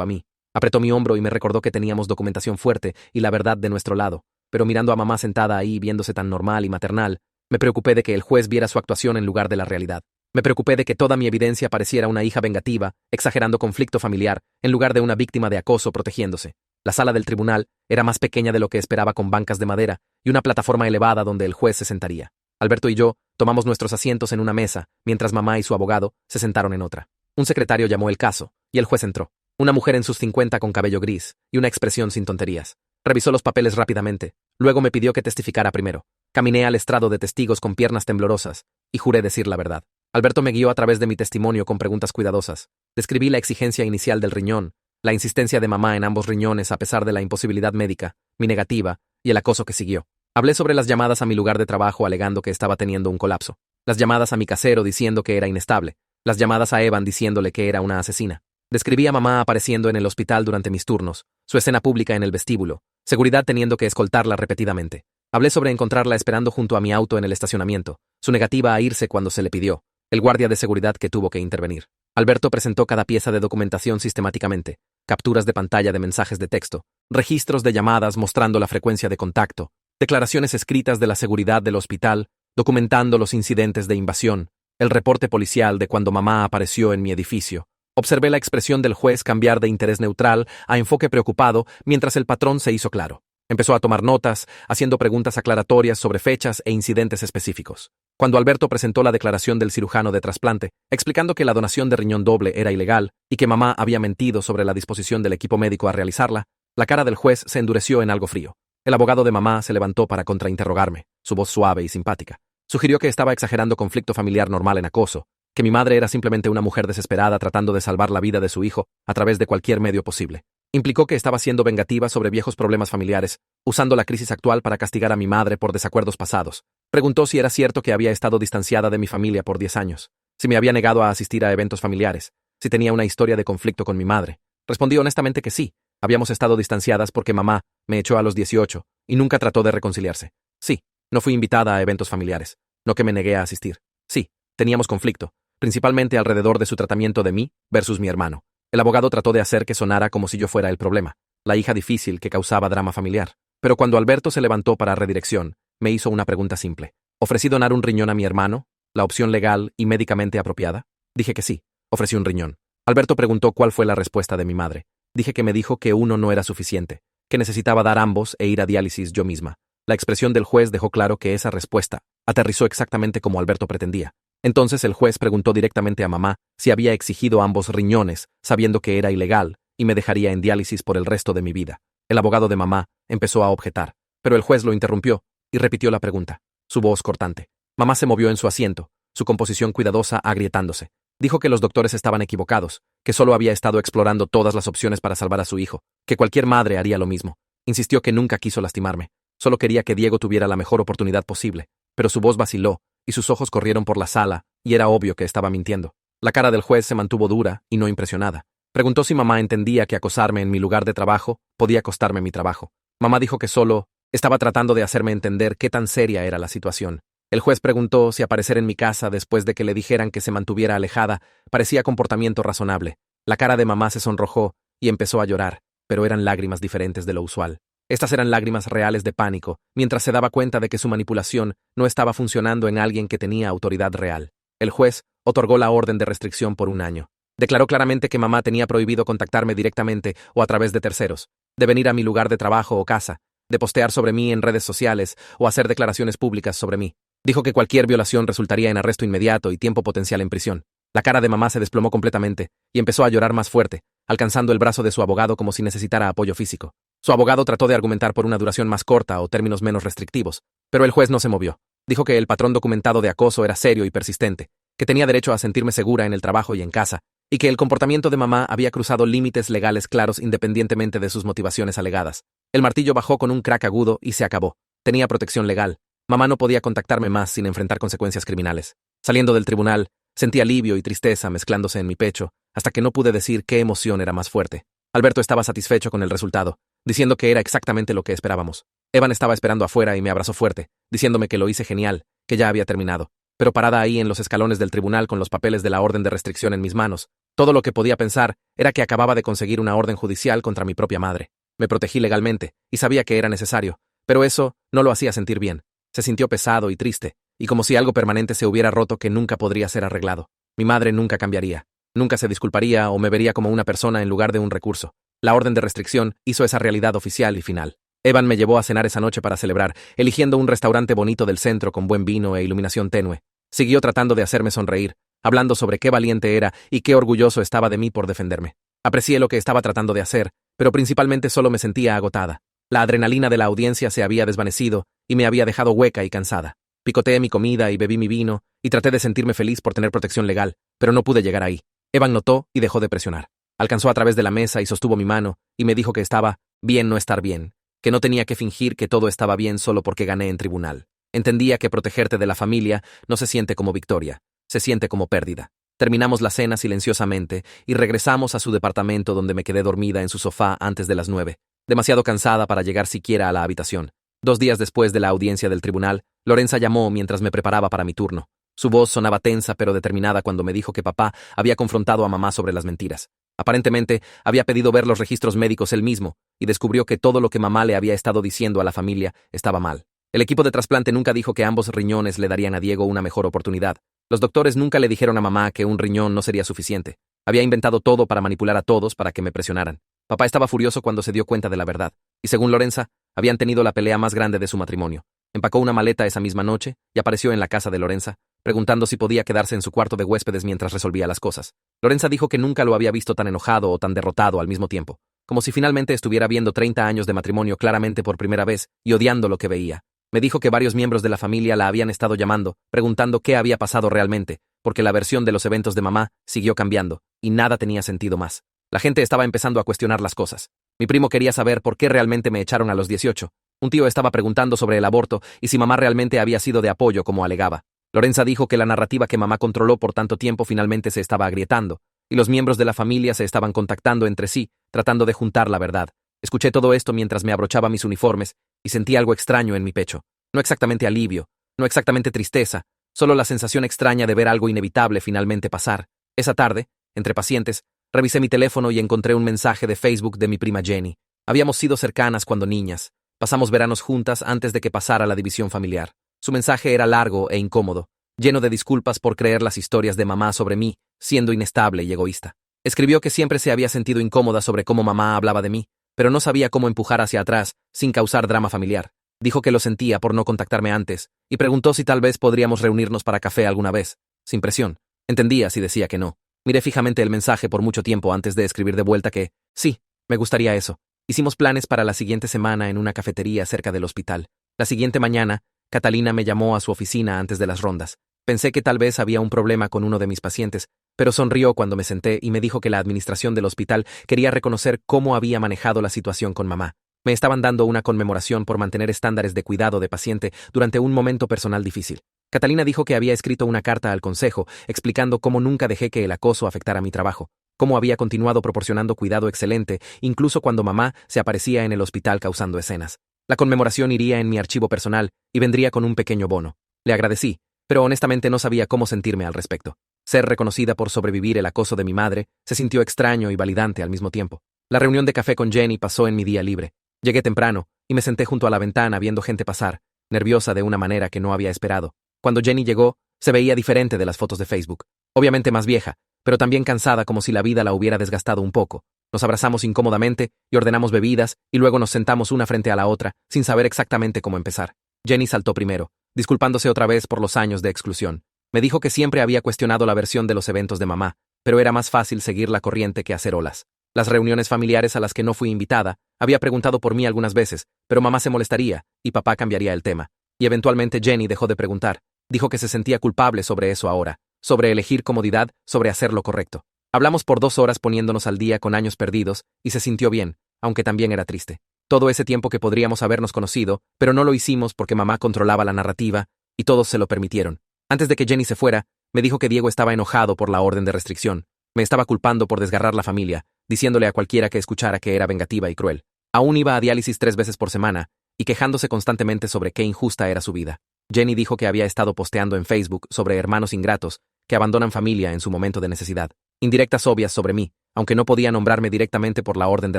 a mí. Apretó mi hombro y me recordó que teníamos documentación fuerte y la verdad de nuestro lado, pero mirando a mamá sentada ahí viéndose tan normal y maternal, me preocupé de que el juez viera su actuación en lugar de la realidad. Me preocupé de que toda mi evidencia pareciera una hija vengativa, exagerando conflicto familiar, en lugar de una víctima de acoso protegiéndose. La sala del tribunal era más pequeña de lo que esperaba, con bancas de madera y una plataforma elevada donde el juez se sentaría. Alberto y yo tomamos nuestros asientos en una mesa, mientras mamá y su abogado se sentaron en otra. Un secretario llamó el caso, y el juez entró. Una mujer en sus 50 con cabello gris y una expresión sin tonterías. Revisó los papeles rápidamente, luego me pidió que testificara primero. Caminé al estrado de testigos con piernas temblorosas y juré decir la verdad. Alberto me guió a través de mi testimonio con preguntas cuidadosas. Describí la exigencia inicial del riñón, la insistencia de mamá en ambos riñones a pesar de la imposibilidad médica, mi negativa y el acoso que siguió. Hablé sobre las llamadas a mi lugar de trabajo alegando que estaba teniendo un colapso, las llamadas a mi casero diciendo que era inestable, las llamadas a Evan diciéndole que era una asesina. Describí a mamá apareciendo en el hospital durante mis turnos, su escena pública en el vestíbulo, seguridad teniendo que escoltarla repetidamente. Hablé sobre encontrarla esperando junto a mi auto en el estacionamiento, su negativa a irse cuando se le pidió, el guardia de seguridad que tuvo que intervenir. Alberto presentó cada pieza de documentación sistemáticamente, capturas de pantalla de mensajes de texto, registros de llamadas mostrando la frecuencia de contacto, declaraciones escritas de la seguridad del hospital, documentando los incidentes de invasión, el reporte policial de cuando mamá apareció en mi edificio. Observé la expresión del juez cambiar de interés neutral a enfoque preocupado mientras el patrón se hizo claro. Empezó a tomar notas, haciendo preguntas aclaratorias sobre fechas e incidentes específicos. Cuando Alberto presentó la declaración del cirujano de trasplante, explicando que la donación de riñón doble era ilegal y que mamá había mentido sobre la disposición del equipo médico a realizarla, la cara del juez se endureció en algo frío. El abogado de mamá se levantó para contrainterrogarme, su voz suave y simpática. Sugirió que estaba exagerando conflicto familiar normal en acoso, que mi madre era simplemente una mujer desesperada tratando de salvar la vida de su hijo a través de cualquier medio posible. Implicó que estaba siendo vengativa sobre viejos problemas familiares, usando la crisis actual para castigar a mi madre por desacuerdos pasados. Preguntó si era cierto que había estado distanciada de mi familia por 10 años, si me había negado a asistir a eventos familiares, si tenía una historia de conflicto con mi madre. Respondí honestamente que sí, habíamos estado distanciadas porque mamá me echó a los 18 y nunca trató de reconciliarse. Sí, no fui invitada a eventos familiares, no que me negué a asistir. Sí, teníamos conflicto, principalmente alrededor de su tratamiento de mí versus mi hermano. El abogado trató de hacer que sonara como si yo fuera el problema, la hija difícil que causaba drama familiar. Pero cuando Alberto se levantó para redirección, me hizo una pregunta simple. ¿Ofrecí donar un riñón a mi hermano? ¿La opción legal y médicamente apropiada? Dije que sí, ofrecí un riñón. Alberto preguntó cuál fue la respuesta de mi madre. Dije que me dijo que uno no era suficiente, que necesitaba dar ambos e ir a diálisis yo misma. La expresión del juez dejó claro que esa respuesta aterrizó exactamente como Alberto pretendía. Entonces el juez preguntó directamente a mamá si había exigido ambos riñones, sabiendo que era ilegal, y me dejaría en diálisis por el resto de mi vida. El abogado de mamá empezó a objetar, pero el juez lo interrumpió y repitió la pregunta, su voz cortante. Mamá se movió en su asiento, su composición cuidadosa agrietándose. Dijo que los doctores estaban equivocados, que solo había estado explorando todas las opciones para salvar a su hijo, que cualquier madre haría lo mismo. Insistió que nunca quiso lastimarme, solo quería que Diego tuviera la mejor oportunidad posible, pero su voz vaciló, y sus ojos corrieron por la sala, y era obvio que estaba mintiendo. La cara del juez se mantuvo dura y no impresionada. Preguntó si mamá entendía que acosarme en mi lugar de trabajo podía costarme mi trabajo. Mamá dijo que solo estaba tratando de hacerme entender qué tan seria era la situación. El juez preguntó si aparecer en mi casa después de que le dijeran que se mantuviera alejada parecía comportamiento razonable. La cara de mamá se sonrojó y empezó a llorar, pero eran lágrimas diferentes de lo usual. Estas eran lágrimas reales de pánico, mientras se daba cuenta de que su manipulación no estaba funcionando en alguien que tenía autoridad real. El juez otorgó la orden de restricción por 1 año. Declaró claramente que mamá tenía prohibido contactarme directamente o a través de terceros, de venir a mi lugar de trabajo o casa, de postear sobre mí en redes sociales o hacer declaraciones públicas sobre mí. Dijo que cualquier violación resultaría en arresto inmediato y tiempo potencial en prisión. La cara de mamá se desplomó completamente y empezó a llorar más fuerte, alcanzando el brazo de su abogado como si necesitara apoyo físico. Su abogado trató de argumentar por una duración más corta o términos menos restrictivos, pero el juez no se movió. Dijo que el patrón documentado de acoso era serio y persistente, que tenía derecho a sentirme segura en el trabajo y en casa, y que el comportamiento de mamá había cruzado límites legales claros independientemente de sus motivaciones alegadas. El martillo bajó con un crack agudo y se acabó. Tenía protección legal. Mamá no podía contactarme más sin enfrentar consecuencias criminales. Saliendo del tribunal, sentí alivio y tristeza mezclándose en mi pecho, hasta que no pude decir qué emoción era más fuerte. Alberto estaba satisfecho con el resultado, diciendo que era exactamente lo que esperábamos. Evan estaba esperando afuera y me abrazó fuerte, diciéndome que lo hice genial, que ya había terminado. pero parada ahí en los escalones del tribunal con los papeles de la orden de restricción en mis manos, todo lo que podía pensar era que acababa de conseguir una orden judicial contra mi propia madre. Me protegí legalmente, y sabía que era necesario, pero eso no lo hacía sentir bien. Se sintió pesado y triste, y como si algo permanente se hubiera roto que nunca podría ser arreglado. Mi madre nunca cambiaría, nunca se disculparía o me vería como una persona en lugar de un recurso. La orden de restricción hizo esa realidad oficial y final. Evan me llevó a cenar esa noche para celebrar, eligiendo un restaurante bonito del centro con buen vino e iluminación tenue. Siguió tratando de hacerme sonreír, hablando sobre qué valiente era y qué orgulloso estaba de mí por defenderme. Aprecié lo que estaba tratando de hacer, pero principalmente solo me sentía agotada. La adrenalina de la audiencia se había desvanecido y me había dejado hueca y cansada. Picoteé mi comida y bebí mi vino, y traté de sentirme feliz por tener protección legal, pero no pude llegar ahí. Evan notó y dejó de presionar. Alcanzó a través de la mesa y sostuvo mi mano, y me dijo que estaba bien no estar bien, que no tenía que fingir que todo estaba bien solo porque gané en tribunal. Entendía que protegerte de la familia no se siente como victoria, se siente como pérdida. Terminamos la cena silenciosamente y regresamos a su departamento donde me quedé dormida en su sofá antes de las 9, demasiado cansada para llegar siquiera a la habitación. 2 días después de la audiencia del tribunal, Lorenza llamó mientras me preparaba para mi turno. Su voz sonaba tensa pero determinada cuando me dijo que papá había confrontado a mamá sobre las mentiras. Aparentemente, había pedido ver los registros médicos él mismo, y descubrió que todo lo que mamá le había estado diciendo a la familia estaba mal. El equipo de trasplante nunca dijo que ambos riñones le darían a Diego una mejor oportunidad. Los doctores nunca le dijeron a mamá que un riñón no sería suficiente. Había inventado todo para manipular a todos para que me presionaran. Papá estaba furioso cuando se dio cuenta de la verdad, y según Lorenza, habían tenido la pelea más grande de su matrimonio. Empacó una maleta esa misma noche y apareció en la casa de Lorenza, preguntando si podía quedarse en su cuarto de huéspedes mientras resolvía las cosas. Lorenza dijo que nunca lo había visto tan enojado o tan derrotado al mismo tiempo, como si finalmente estuviera viendo 30 años de matrimonio claramente por primera vez y odiando lo que veía. Me dijo que varios miembros de la familia la habían estado llamando, preguntando qué había pasado realmente, porque la versión de los eventos de mamá siguió cambiando, y nada tenía sentido más. La gente estaba empezando a cuestionar las cosas. Mi primo quería saber por qué realmente me echaron a los 18. Un tío estaba preguntando sobre el aborto y si mamá realmente había sido de apoyo como alegaba. Lorenza dijo que la narrativa que mamá controló por tanto tiempo finalmente se estaba agrietando, y los miembros de la familia se estaban contactando entre sí, tratando de juntar la verdad. Escuché todo esto mientras me abrochaba mis uniformes y sentí algo extraño en mi pecho. No exactamente alivio, no exactamente tristeza, solo la sensación extraña de ver algo inevitable finalmente pasar. Esa tarde, entre pacientes, revisé mi teléfono y encontré un mensaje de Facebook de mi prima Jenny. Habíamos sido cercanas cuando niñas. Pasamos veranos juntas antes de que pasara la división familiar. Su mensaje era largo e incómodo, lleno de disculpas por creer las historias de mamá sobre mí, siendo inestable y egoísta. Escribió que siempre se había sentido incómoda sobre cómo mamá hablaba de mí, pero no sabía cómo empujar hacia atrás sin causar drama familiar. Dijo que lo sentía por no contactarme antes, y preguntó si tal vez podríamos reunirnos para café alguna vez, sin presión. Entendía si decía que no. Miré fijamente el mensaje por mucho tiempo antes de escribir de vuelta que, sí, me gustaría eso. Hicimos planes para la siguiente semana en una cafetería cerca del hospital. La siguiente mañana, Catalina me llamó a su oficina antes de las rondas. Pensé que tal vez había un problema con uno de mis pacientes, pero sonrió cuando me senté y me dijo que la administración del hospital quería reconocer cómo había manejado la situación con mamá. Me estaban dando una conmemoración por mantener estándares de cuidado de paciente durante un momento personal difícil. Catalina dijo que había escrito una carta al consejo explicando cómo nunca dejé que el acoso afectara mi trabajo, cómo había continuado proporcionando cuidado excelente incluso cuando mamá se aparecía en el hospital causando escenas. La conmemoración iría en mi archivo personal y vendría con un pequeño bono. Le agradecí, pero honestamente no sabía cómo sentirme al respecto. Ser reconocida por sobrevivir el acoso de mi madre se sintió extraño y validante al mismo tiempo. La reunión de café con Jenny pasó en mi día libre. Llegué temprano y me senté junto a la ventana viendo gente pasar, nerviosa de una manera que no había esperado. Cuando Jenny llegó, se veía diferente de las fotos de Facebook. Obviamente más vieja, pero también cansada como si la vida la hubiera desgastado un poco. Nos abrazamos incómodamente y ordenamos bebidas y luego nos sentamos una frente a la otra, sin saber exactamente cómo empezar. Jenny saltó primero, disculpándose otra vez por los años de exclusión. Me dijo que siempre había cuestionado la versión de los eventos de mamá, pero era más fácil seguir la corriente que hacer olas. Las reuniones familiares a las que no fui invitada, había preguntado por mí algunas veces, pero mamá se molestaría y papá cambiaría el tema. Y eventualmente Jenny dejó de preguntar. Dijo que se sentía culpable sobre eso ahora, sobre elegir comodidad, sobre hacer lo correcto. Hablamos por 2 horas poniéndonos al día con años perdidos, y se sintió bien, aunque también era triste. Todo ese tiempo que podríamos habernos conocido, pero no lo hicimos porque mamá controlaba la narrativa, y todos se lo permitieron. Antes de que Jenny se fuera, me dijo que Diego estaba enojado por la orden de restricción. Me estaba culpando por desgarrar la familia, diciéndole a cualquiera que escuchara que era vengativa y cruel. Aún iba a diálisis 3 veces por semana, y quejándose constantemente sobre qué injusta era su vida. Jenny dijo que había estado posteando en Facebook sobre hermanos ingratos que abandonan familia en su momento de necesidad. Indirectas obvias sobre mí, aunque no podía nombrarme directamente por la orden de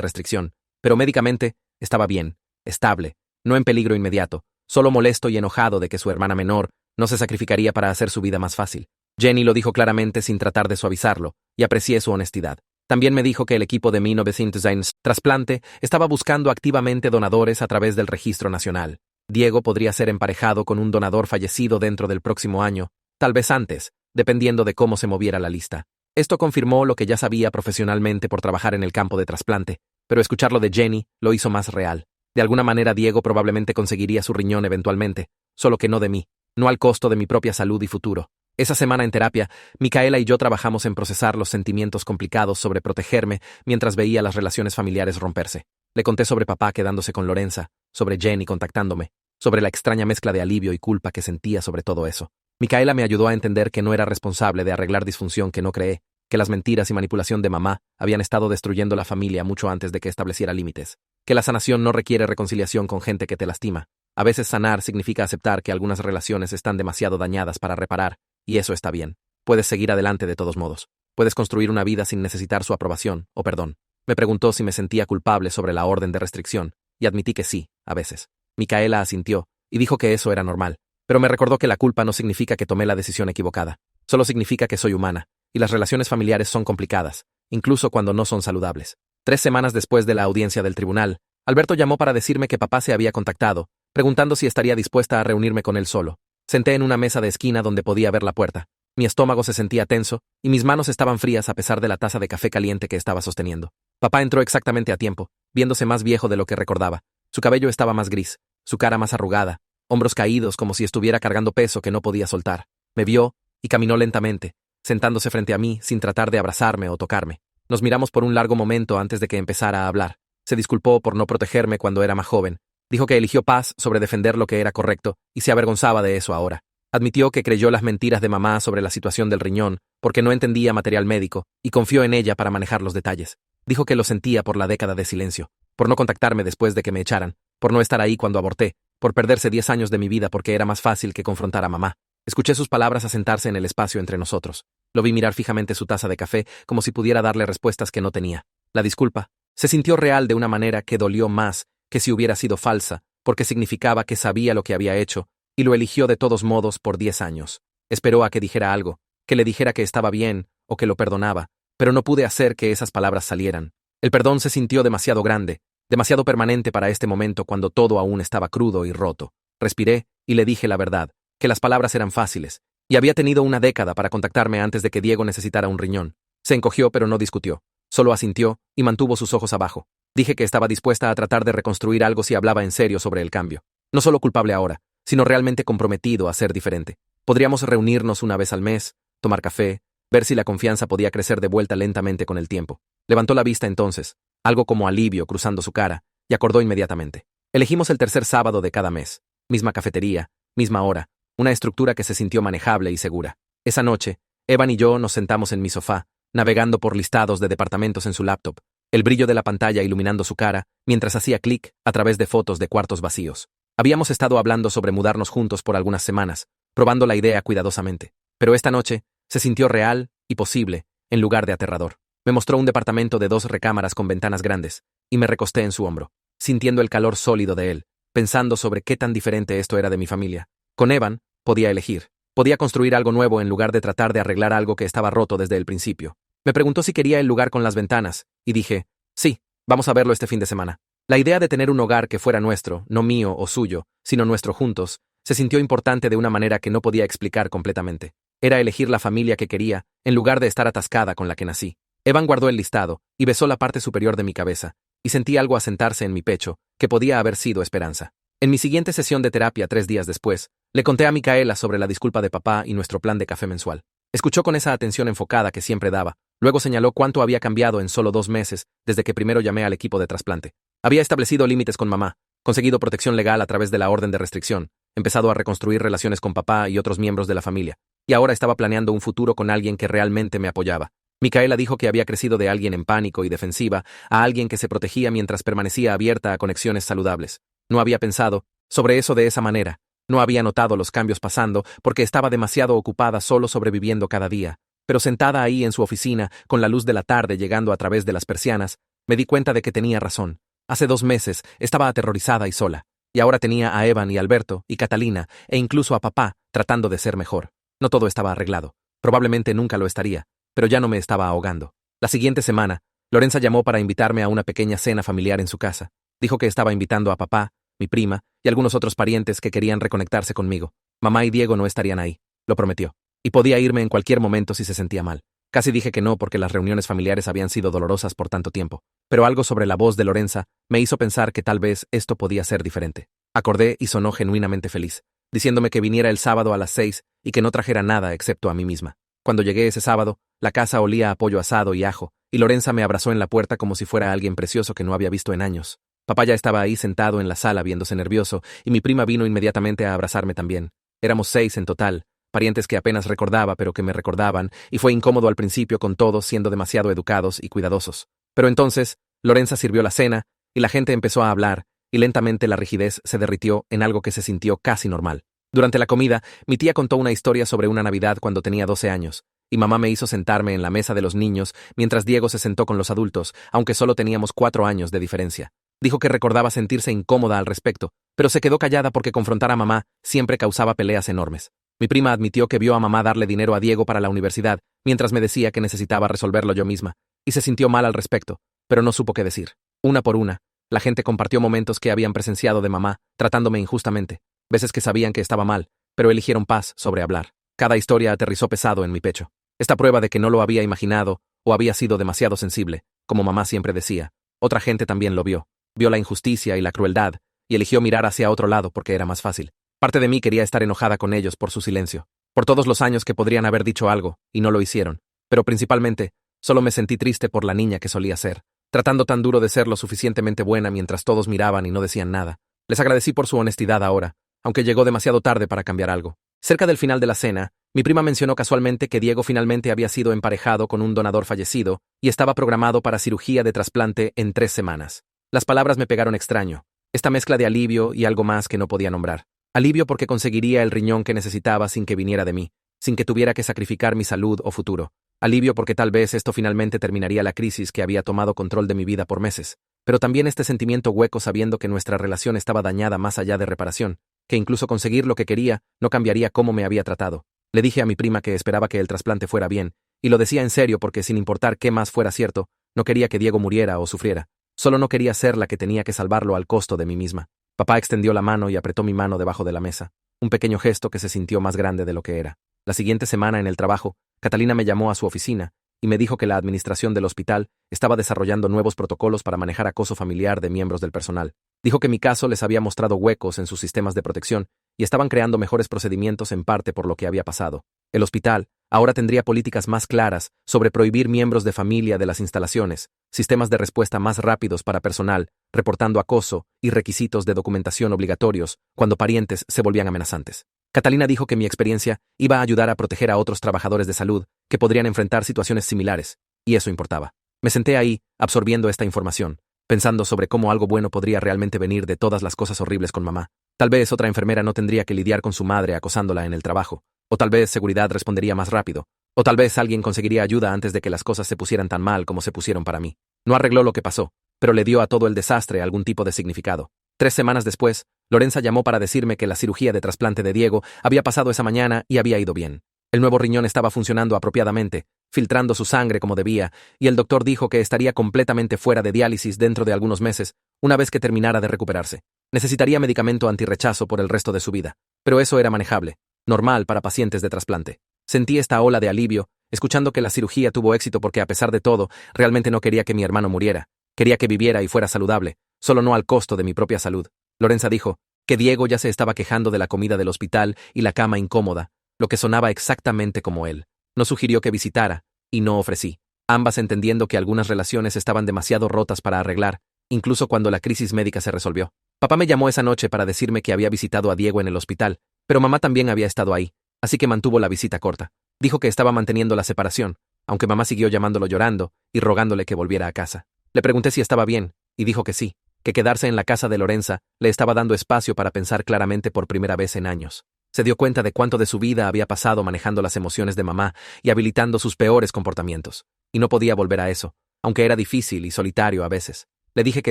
restricción. Pero médicamente, estaba bien, estable, no en peligro inmediato, solo molesto y enojado de que su hermana menor no se sacrificaría para hacer su vida más fácil. Jenny lo dijo claramente sin tratar de suavizarlo, y aprecié su honestidad. También me dijo que el equipo de 1900 Trasplante estaba buscando activamente donadores a través del registro nacional. Diego podría ser emparejado con un donador fallecido dentro del próximo año, tal vez antes, dependiendo de cómo se moviera la lista. Esto confirmó lo que ya sabía profesionalmente por trabajar en el campo de trasplante, pero escucharlo de Jenny lo hizo más real. De alguna manera Diego probablemente conseguiría su riñón eventualmente, solo que no de mí, no al costo de mi propia salud y futuro. Esa semana en terapia, Micaela y yo trabajamos en procesar los sentimientos complicados sobre protegerme mientras veía las relaciones familiares romperse. Le conté sobre papá quedándose con Lorenza, sobre Jenny contactándome, sobre la extraña mezcla de alivio y culpa que sentía sobre todo eso. Micaela me ayudó a entender que no era responsable de arreglar disfunción que no creé, que las mentiras y manipulación de mamá habían estado destruyendo la familia mucho antes de que estableciera límites, que la sanación no requiere reconciliación con gente que te lastima. A veces sanar significa aceptar que algunas relaciones están demasiado dañadas para reparar, y eso está bien. Puedes seguir adelante de todos modos. Puedes construir una vida sin necesitar su aprobación o perdón. Me preguntó si me sentía culpable sobre la orden de restricción, y admití que sí, a veces. Micaela asintió, y dijo que eso era normal. Pero me recordó que la culpa no significa que tomé la decisión equivocada. Solo significa que soy humana, y las relaciones familiares son complicadas, incluso cuando no son saludables. 3 semanas después de la audiencia del tribunal, Alberto llamó para decirme que papá se había contactado, preguntando si estaría dispuesta a reunirme con él solo. Senté en una mesa de esquina donde podía ver la puerta. Mi estómago se sentía tenso, y mis manos estaban frías a pesar de la taza de café caliente que estaba sosteniendo. Papá entró exactamente a tiempo, viéndose más viejo de lo que recordaba. Su cabello estaba más gris, su cara más arrugada, hombros caídos como si estuviera cargando peso que no podía soltar. Me vio, y caminó lentamente, sentándose frente a mí sin tratar de abrazarme o tocarme. Nos miramos por un largo momento antes de que empezara a hablar. Se disculpó por no protegerme cuando era más joven. Dijo que eligió paz sobre defender lo que era correcto y se avergonzaba de eso ahora. Admitió que creyó las mentiras de mamá sobre la situación del riñón porque no entendía material médico y confió en ella para manejar los detalles. Dijo que lo sentía por la década de silencio, por no contactarme después de que me echaran, por no estar ahí cuando aborté, por perderse 10 años de mi vida porque era más fácil que confrontar a mamá. Escuché sus palabras asentarse en el espacio entre nosotros. Lo vi mirar fijamente su taza de café como si pudiera darle respuestas que no tenía. La disculpa se sintió real de una manera que dolió más que si hubiera sido falsa, porque significaba que sabía lo que había hecho, y lo eligió de todos modos por 10 años. Esperó a que dijera algo, que le dijera que estaba bien, o que lo perdonaba, pero no pude hacer que esas palabras salieran. El perdón se sintió demasiado grande, demasiado permanente para este momento cuando todo aún estaba crudo y roto. Respiré, y le dije la verdad, que las palabras eran fáciles, y había tenido una década para contactarme antes de que Diego necesitara un riñón. Se encogió pero no discutió, solo asintió, y mantuvo sus ojos abajo. Dije que estaba dispuesta a tratar de reconstruir algo si hablaba en serio sobre el cambio. No solo culpable ahora, sino realmente comprometido a ser diferente. Podríamos reunirnos una vez al mes, tomar café, ver si la confianza podía crecer de vuelta lentamente con el tiempo. Levantó la vista entonces, algo como alivio cruzando su cara, y acordó inmediatamente. Elegimos el tercer sábado de cada mes, misma cafetería, misma hora, una estructura que se sintió manejable y segura. Esa noche, Evan y yo nos sentamos en mi sofá, navegando por listados de departamentos en su laptop, el brillo de la pantalla iluminando su cara, mientras hacía clic a través de fotos de cuartos vacíos. Habíamos estado hablando sobre mudarnos juntos por algunas semanas, probando la idea cuidadosamente. Pero esta noche se sintió real y posible, en lugar de aterrador. Me mostró un departamento de 2 recámaras con ventanas grandes, y me recosté en su hombro, sintiendo el calor sólido de él, pensando sobre qué tan diferente esto era de mi familia. Con Evan, podía elegir. Podía construir algo nuevo en lugar de tratar de arreglar algo que estaba roto desde el principio. Me preguntó si quería el lugar con las ventanas, y dije, sí, vamos a verlo este fin de semana. La idea de tener un hogar que fuera nuestro, no mío o suyo, sino nuestro juntos, se sintió importante de una manera que no podía explicar completamente. Era elegir la familia que quería, en lugar de estar atascada con la que nací. Evan guardó el listado, y besó la parte superior de mi cabeza, y sentí algo asentarse en mi pecho, que podía haber sido esperanza. En mi siguiente sesión de terapia 3 días después, le conté a Micaela sobre la disculpa de papá y nuestro plan de café mensual. Escuchó con esa atención enfocada que siempre daba. Luego señaló cuánto había cambiado en solo 2 meses desde que primero llamé al equipo de trasplante. Había establecido límites con mamá, conseguido protección legal a través de la orden de restricción, empezado a reconstruir relaciones con papá y otros miembros de la familia, y ahora estaba planeando un futuro con alguien que realmente me apoyaba. Micaela dijo que había crecido de alguien en pánico y defensiva a alguien que se protegía mientras permanecía abierta a conexiones saludables. No había pensado sobre eso de esa manera, No había notado los cambios pasando porque estaba demasiado ocupada solo sobreviviendo cada día, pero sentada ahí en su oficina, con la luz de la tarde llegando a través de las persianas, me di cuenta de que tenía razón. Hace 2 meses estaba aterrorizada y sola, y ahora tenía a Evan y Alberto y Catalina e incluso a papá tratando de ser mejor. No todo estaba arreglado. Probablemente nunca lo estaría, pero ya no me estaba ahogando. La siguiente semana, Lorenza llamó para invitarme a una pequeña cena familiar en su casa. Dijo que estaba invitando a papá, mi prima y algunos otros parientes que querían reconectarse conmigo. Mamá y Diego no estarían ahí, lo prometió. Y podía irme en cualquier momento si se sentía mal. Casi dije que no porque las reuniones familiares habían sido dolorosas por tanto tiempo. Pero algo sobre la voz de Lorenza me hizo pensar que tal vez esto podía ser diferente. Acordé y sonó genuinamente feliz, diciéndome que viniera el sábado a las 6 y que no trajera nada excepto a mí misma. Cuando llegué ese sábado, la casa olía a pollo asado y ajo, y Lorenza me abrazó en la puerta como si fuera alguien precioso que no había visto en años. Papá ya estaba ahí sentado en la sala viéndose nervioso, y mi prima vino inmediatamente a abrazarme también. Éramos 6 en total, parientes que apenas recordaba pero que me recordaban, y fue incómodo al principio con todos siendo demasiado educados y cuidadosos. Pero entonces, Lorenza sirvió la cena, y la gente empezó a hablar, y lentamente la rigidez se derritió en algo que se sintió casi normal. Durante la comida, mi tía contó una historia sobre una Navidad cuando tenía 12 años, y mamá me hizo sentarme en la mesa de los niños mientras Diego se sentó con los adultos, aunque solo teníamos 4 años de diferencia. Dijo que recordaba sentirse incómoda al respecto, pero se quedó callada porque confrontar a mamá siempre causaba peleas enormes. Mi prima admitió que vio a mamá darle dinero a Diego para la universidad, mientras me decía que necesitaba resolverlo yo misma, y se sintió mal al respecto, pero no supo qué decir. Una por una, la gente compartió momentos que habían presenciado de mamá, tratándome injustamente, veces que sabían que estaba mal, pero eligieron paz sobre hablar. Cada historia aterrizó pesado en mi pecho. Esta prueba de que no lo había imaginado o había sido demasiado sensible, como mamá siempre decía. Otra gente también lo vio. Vio la injusticia y la crueldad, y eligió mirar hacia otro lado porque era más fácil. Parte de mí quería estar enojada con ellos por su silencio, por todos los años que podrían haber dicho algo, y no lo hicieron. Pero principalmente, solo me sentí triste por la niña que solía ser, tratando tan duro de ser lo suficientemente buena mientras todos miraban y no decían nada. Les agradecí por su honestidad ahora, aunque llegó demasiado tarde para cambiar algo. Cerca del final de la cena, mi prima mencionó casualmente que Diego finalmente había sido emparejado con un donador fallecido y estaba programado para cirugía de trasplante en 3 semanas. Las palabras me pegaron extraño, esta mezcla de alivio y algo más que no podía nombrar. Alivio porque conseguiría el riñón que necesitaba sin que viniera de mí, sin que tuviera que sacrificar mi salud o futuro. Alivio porque tal vez esto finalmente terminaría la crisis que había tomado control de mi vida por meses. Pero también este sentimiento hueco sabiendo que nuestra relación estaba dañada más allá de reparación, que incluso conseguir lo que quería no cambiaría cómo me había tratado. Le dije a mi prima que esperaba que el trasplante fuera bien, y lo decía en serio porque sin importar qué más fuera cierto, no quería que Diego muriera o sufriera. Solo no quería ser la que tenía que salvarlo al costo de mí misma. Papá extendió la mano y apretó mi mano debajo de la mesa, un pequeño gesto que se sintió más grande de lo que era. La siguiente semana en el trabajo, Catalina me llamó a su oficina y me dijo que la administración del hospital estaba desarrollando nuevos protocolos para manejar acoso familiar de miembros del personal. Dijo que mi caso les había mostrado huecos en sus sistemas de protección y estaban creando mejores procedimientos en parte por lo que había pasado. El hospital ahora tendría políticas más claras sobre prohibir miembros de familia de las instalaciones, sistemas de respuesta más rápidos para personal, reportando acoso y requisitos de documentación obligatorios cuando parientes se volvían amenazantes. Catalina dijo que mi experiencia iba a ayudar a proteger a otros trabajadores de salud que podrían enfrentar situaciones similares, y eso importaba. Me senté ahí, absorbiendo esta información, pensando sobre cómo algo bueno podría realmente venir de todas las cosas horribles con mamá. Tal vez otra enfermera no tendría que lidiar con su madre acosándola en el trabajo, o tal vez seguridad respondería más rápido, o tal vez alguien conseguiría ayuda antes de que las cosas se pusieran tan mal como se pusieron para mí. No arregló lo que pasó, pero le dio a todo el desastre algún tipo de significado. 3 semanas después, Lorenza llamó para decirme que la cirugía de trasplante de Diego había pasado esa mañana y había ido bien. El nuevo riñón estaba funcionando apropiadamente, filtrando su sangre como debía, y el doctor dijo que estaría completamente fuera de diálisis dentro de algunos meses, una vez que terminara de recuperarse. Necesitaría medicamento antirrechazo por el resto de su vida, pero eso era manejable, normal para pacientes de trasplante. Sentí esta ola de alivio, escuchando que la cirugía tuvo éxito porque a pesar de todo, realmente no quería que mi hermano muriera. Quería que viviera y fuera saludable, solo no al costo de mi propia salud. Lorenza dijo que Diego ya se estaba quejando de la comida del hospital y la cama incómoda, lo que sonaba exactamente como él. No sugirió que visitara, y no ofrecí, ambas entendiendo que algunas relaciones estaban demasiado rotas para arreglar, incluso cuando la crisis médica se resolvió. Papá me llamó esa noche para decirme que había visitado a Diego en el hospital, pero mamá también había estado ahí, así que mantuvo la visita corta. Dijo que estaba manteniendo la separación, aunque mamá siguió llamándolo llorando y rogándole que volviera a casa. Le pregunté si estaba bien, y dijo que sí. que quedarse en la casa de Lorenza le estaba dando espacio para pensar claramente por primera vez en años. Se dio cuenta de cuánto de su vida había pasado manejando las emociones de mamá y habilitando sus peores comportamientos. Y no podía volver a eso, aunque era difícil y solitario a veces. Le dije que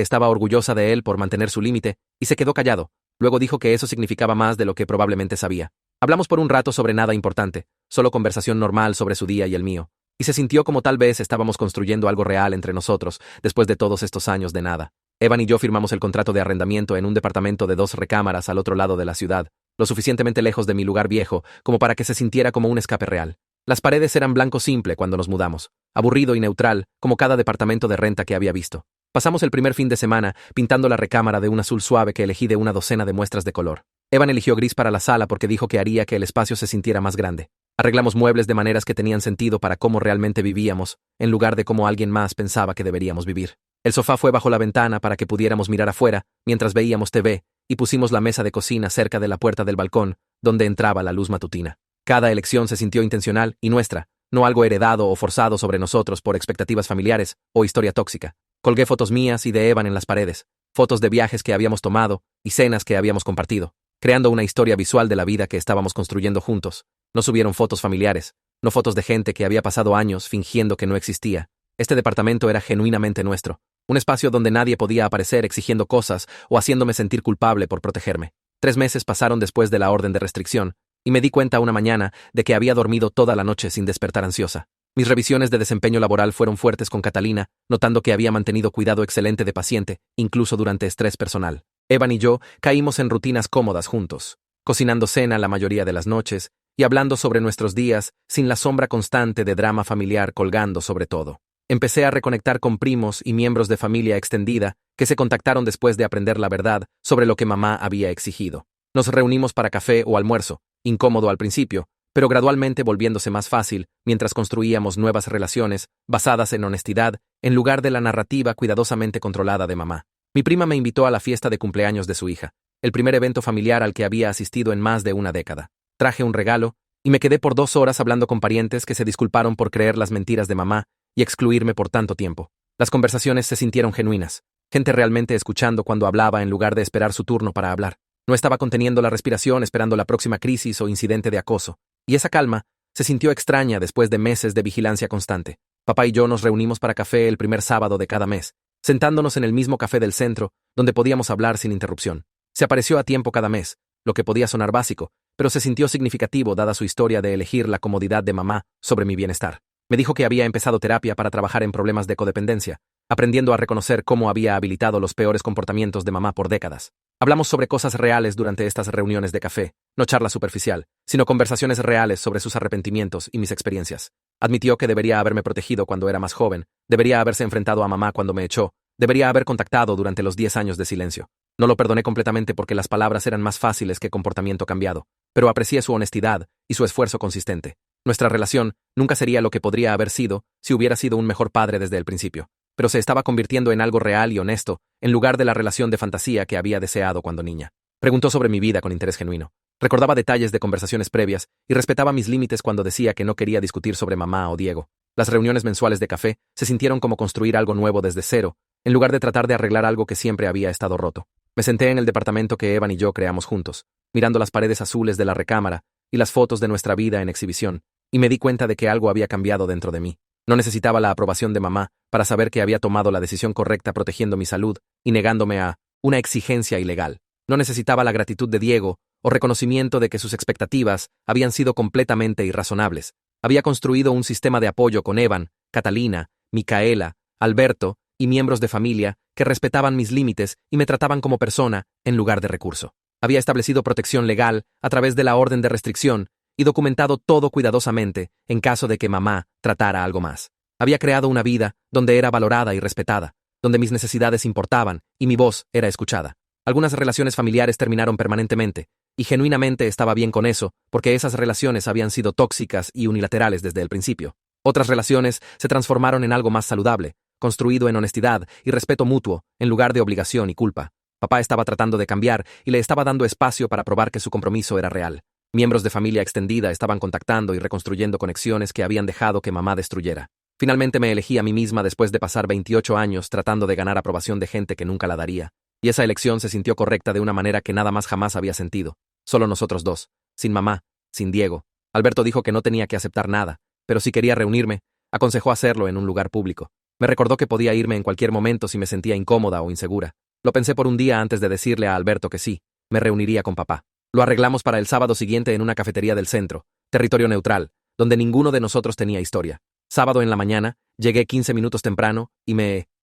estaba orgullosa de él por mantener su límite, y se quedó callado. Luego dijo que eso significaba más de lo que probablemente sabía. Hablamos por un rato sobre nada importante, solo conversación normal sobre su día y el mío. Y se sintió como tal vez estábamos construyendo algo real entre nosotros, después de todos estos años de nada. Evan y yo firmamos el contrato de arrendamiento en un departamento de 2 recámaras al otro lado de la ciudad, lo suficientemente lejos de mi lugar viejo como para que se sintiera como un escape real. Las paredes eran blanco simple cuando nos mudamos, aburrido y neutral, como cada departamento de renta que había visto. Pasamos el primer fin de semana pintando la recámara de un azul suave que elegí de una docena de muestras de color. Evan eligió gris para la sala porque dijo que haría que el espacio se sintiera más grande. Arreglamos muebles de maneras que tenían sentido para cómo realmente vivíamos, en lugar de cómo alguien más pensaba que deberíamos vivir. El sofá fue bajo la ventana para que pudiéramos mirar afuera mientras veíamos TV, y pusimos la mesa de cocina cerca de la puerta del balcón, donde entraba la luz matutina. Cada elección se sintió intencional y nuestra, no algo heredado o forzado sobre nosotros por expectativas familiares o historia tóxica. Colgué fotos mías y de Evan en las paredes, fotos de viajes que habíamos tomado y cenas que habíamos compartido, creando una historia visual de la vida que estábamos construyendo juntos. No subieron fotos familiares, no fotos de gente que había pasado años fingiendo que no existía. Este departamento era genuinamente nuestro, un espacio donde nadie podía aparecer exigiendo cosas o haciéndome sentir culpable por protegerme. 3 meses pasaron después de la orden de restricción, y me di cuenta una mañana de que había dormido toda la noche sin despertar ansiosa. Mis revisiones de desempeño laboral fueron fuertes con Catalina, notando que había mantenido cuidado excelente de paciente, incluso durante estrés personal. Evan y yo caímos en rutinas cómodas juntos, cocinando cena la mayoría de las noches y hablando sobre nuestros días sin la sombra constante de drama familiar colgando sobre todo. Empecé a reconectar con primos y miembros de familia extendida que se contactaron después de aprender la verdad sobre lo que mamá había exigido. Nos reunimos para café o almuerzo, incómodo al principio, pero gradualmente volviéndose más fácil mientras construíamos nuevas relaciones basadas en honestidad en lugar de la narrativa cuidadosamente controlada de mamá. Mi prima me invitó a la fiesta de cumpleaños de su hija, el primer evento familiar al que había asistido en más de una década. Traje un regalo y me quedé por 2 horas hablando con parientes que se disculparon por creer las mentiras de mamá y excluirme por tanto tiempo. Las conversaciones se sintieron genuinas, gente realmente escuchando cuando hablaba en lugar de esperar su turno para hablar. No estaba conteniendo la respiración esperando la próxima crisis o incidente de acoso, y esa calma se sintió extraña después de meses de vigilancia constante. Papá y yo nos reunimos para café el primer sábado de cada mes, sentándonos en el mismo café del centro, donde podíamos hablar sin interrupción. Se apareció a tiempo cada mes, lo que podía sonar básico, pero se sintió significativo dada su historia de elegir la comodidad de mamá sobre mi bienestar. Me dijo que había empezado terapia para trabajar en problemas de codependencia, aprendiendo a reconocer cómo había habilitado los peores comportamientos de mamá por décadas. Hablamos sobre cosas reales durante estas reuniones de café, no charla superficial, sino conversaciones reales sobre sus arrepentimientos y mis experiencias. Admitió que debería haberme protegido cuando era más joven, debería haberse enfrentado a mamá cuando me echó, debería haber contactado durante los 10 años de silencio. No lo perdoné completamente porque las palabras eran más fáciles que comportamiento cambiado, pero aprecié su honestidad y su esfuerzo consistente. Nuestra relación nunca sería lo que podría haber sido si hubiera sido un mejor padre desde el principio, pero se estaba convirtiendo en algo real y honesto, en lugar de la relación de fantasía que había deseado cuando niña. Preguntó sobre mi vida con interés genuino. Recordaba detalles de conversaciones previas y respetaba mis límites cuando decía que no quería discutir sobre mamá o Diego. Las reuniones mensuales de café se sintieron como construir algo nuevo desde cero, en lugar de tratar de arreglar algo que siempre había estado roto. Me senté en el departamento que Evan y yo creamos juntos, mirando las paredes azules de la recámara y las fotos de nuestra vida en exhibición, y me di cuenta de que algo había cambiado dentro de mí. No necesitaba la aprobación de mamá para saber que había tomado la decisión correcta protegiendo mi salud y negándome a una exigencia ilegal. No necesitaba la gratitud de Diego o reconocimiento de que sus expectativas habían sido completamente irrazonables. Había construido un sistema de apoyo con Evan, Catalina, Micaela, Alberto y miembros de familia que respetaban mis límites y me trataban como persona en lugar de recurso. Había establecido protección legal a través de la orden de restricción y documentado todo cuidadosamente en caso de que mamá tratara algo más. Había creado una vida donde era valorada y respetada, donde mis necesidades importaban y mi voz era escuchada. Algunas relaciones familiares terminaron permanentemente, y genuinamente estaba bien con eso, porque esas relaciones habían sido tóxicas y unilaterales desde el principio. Otras relaciones se transformaron en algo más saludable, construido en honestidad y respeto mutuo, en lugar de obligación y culpa. Papá estaba tratando de cambiar y le estaba dando espacio para probar que su compromiso era real. Miembros de familia extendida estaban contactando y reconstruyendo conexiones que habían dejado que mamá destruyera. Finalmente me elegí a mí misma después de pasar 28 años tratando de ganar aprobación de gente que nunca la daría. Y esa elección se sintió correcta de una manera que nada más jamás había sentido. Solo nosotros dos, sin mamá, sin Diego. Alberto dijo que no tenía que aceptar nada, pero si quería reunirme, aconsejó hacerlo en un lugar público. Me recordó que podía irme en cualquier momento si me sentía incómoda o insegura. Lo pensé por un día antes de decirle a Alberto que sí, me reuniría con papá. Lo arreglamos para el sábado siguiente en una cafetería del centro, territorio neutral, donde ninguno de nosotros tenía historia. Sábado en la mañana, llegué 15 minutos temprano y me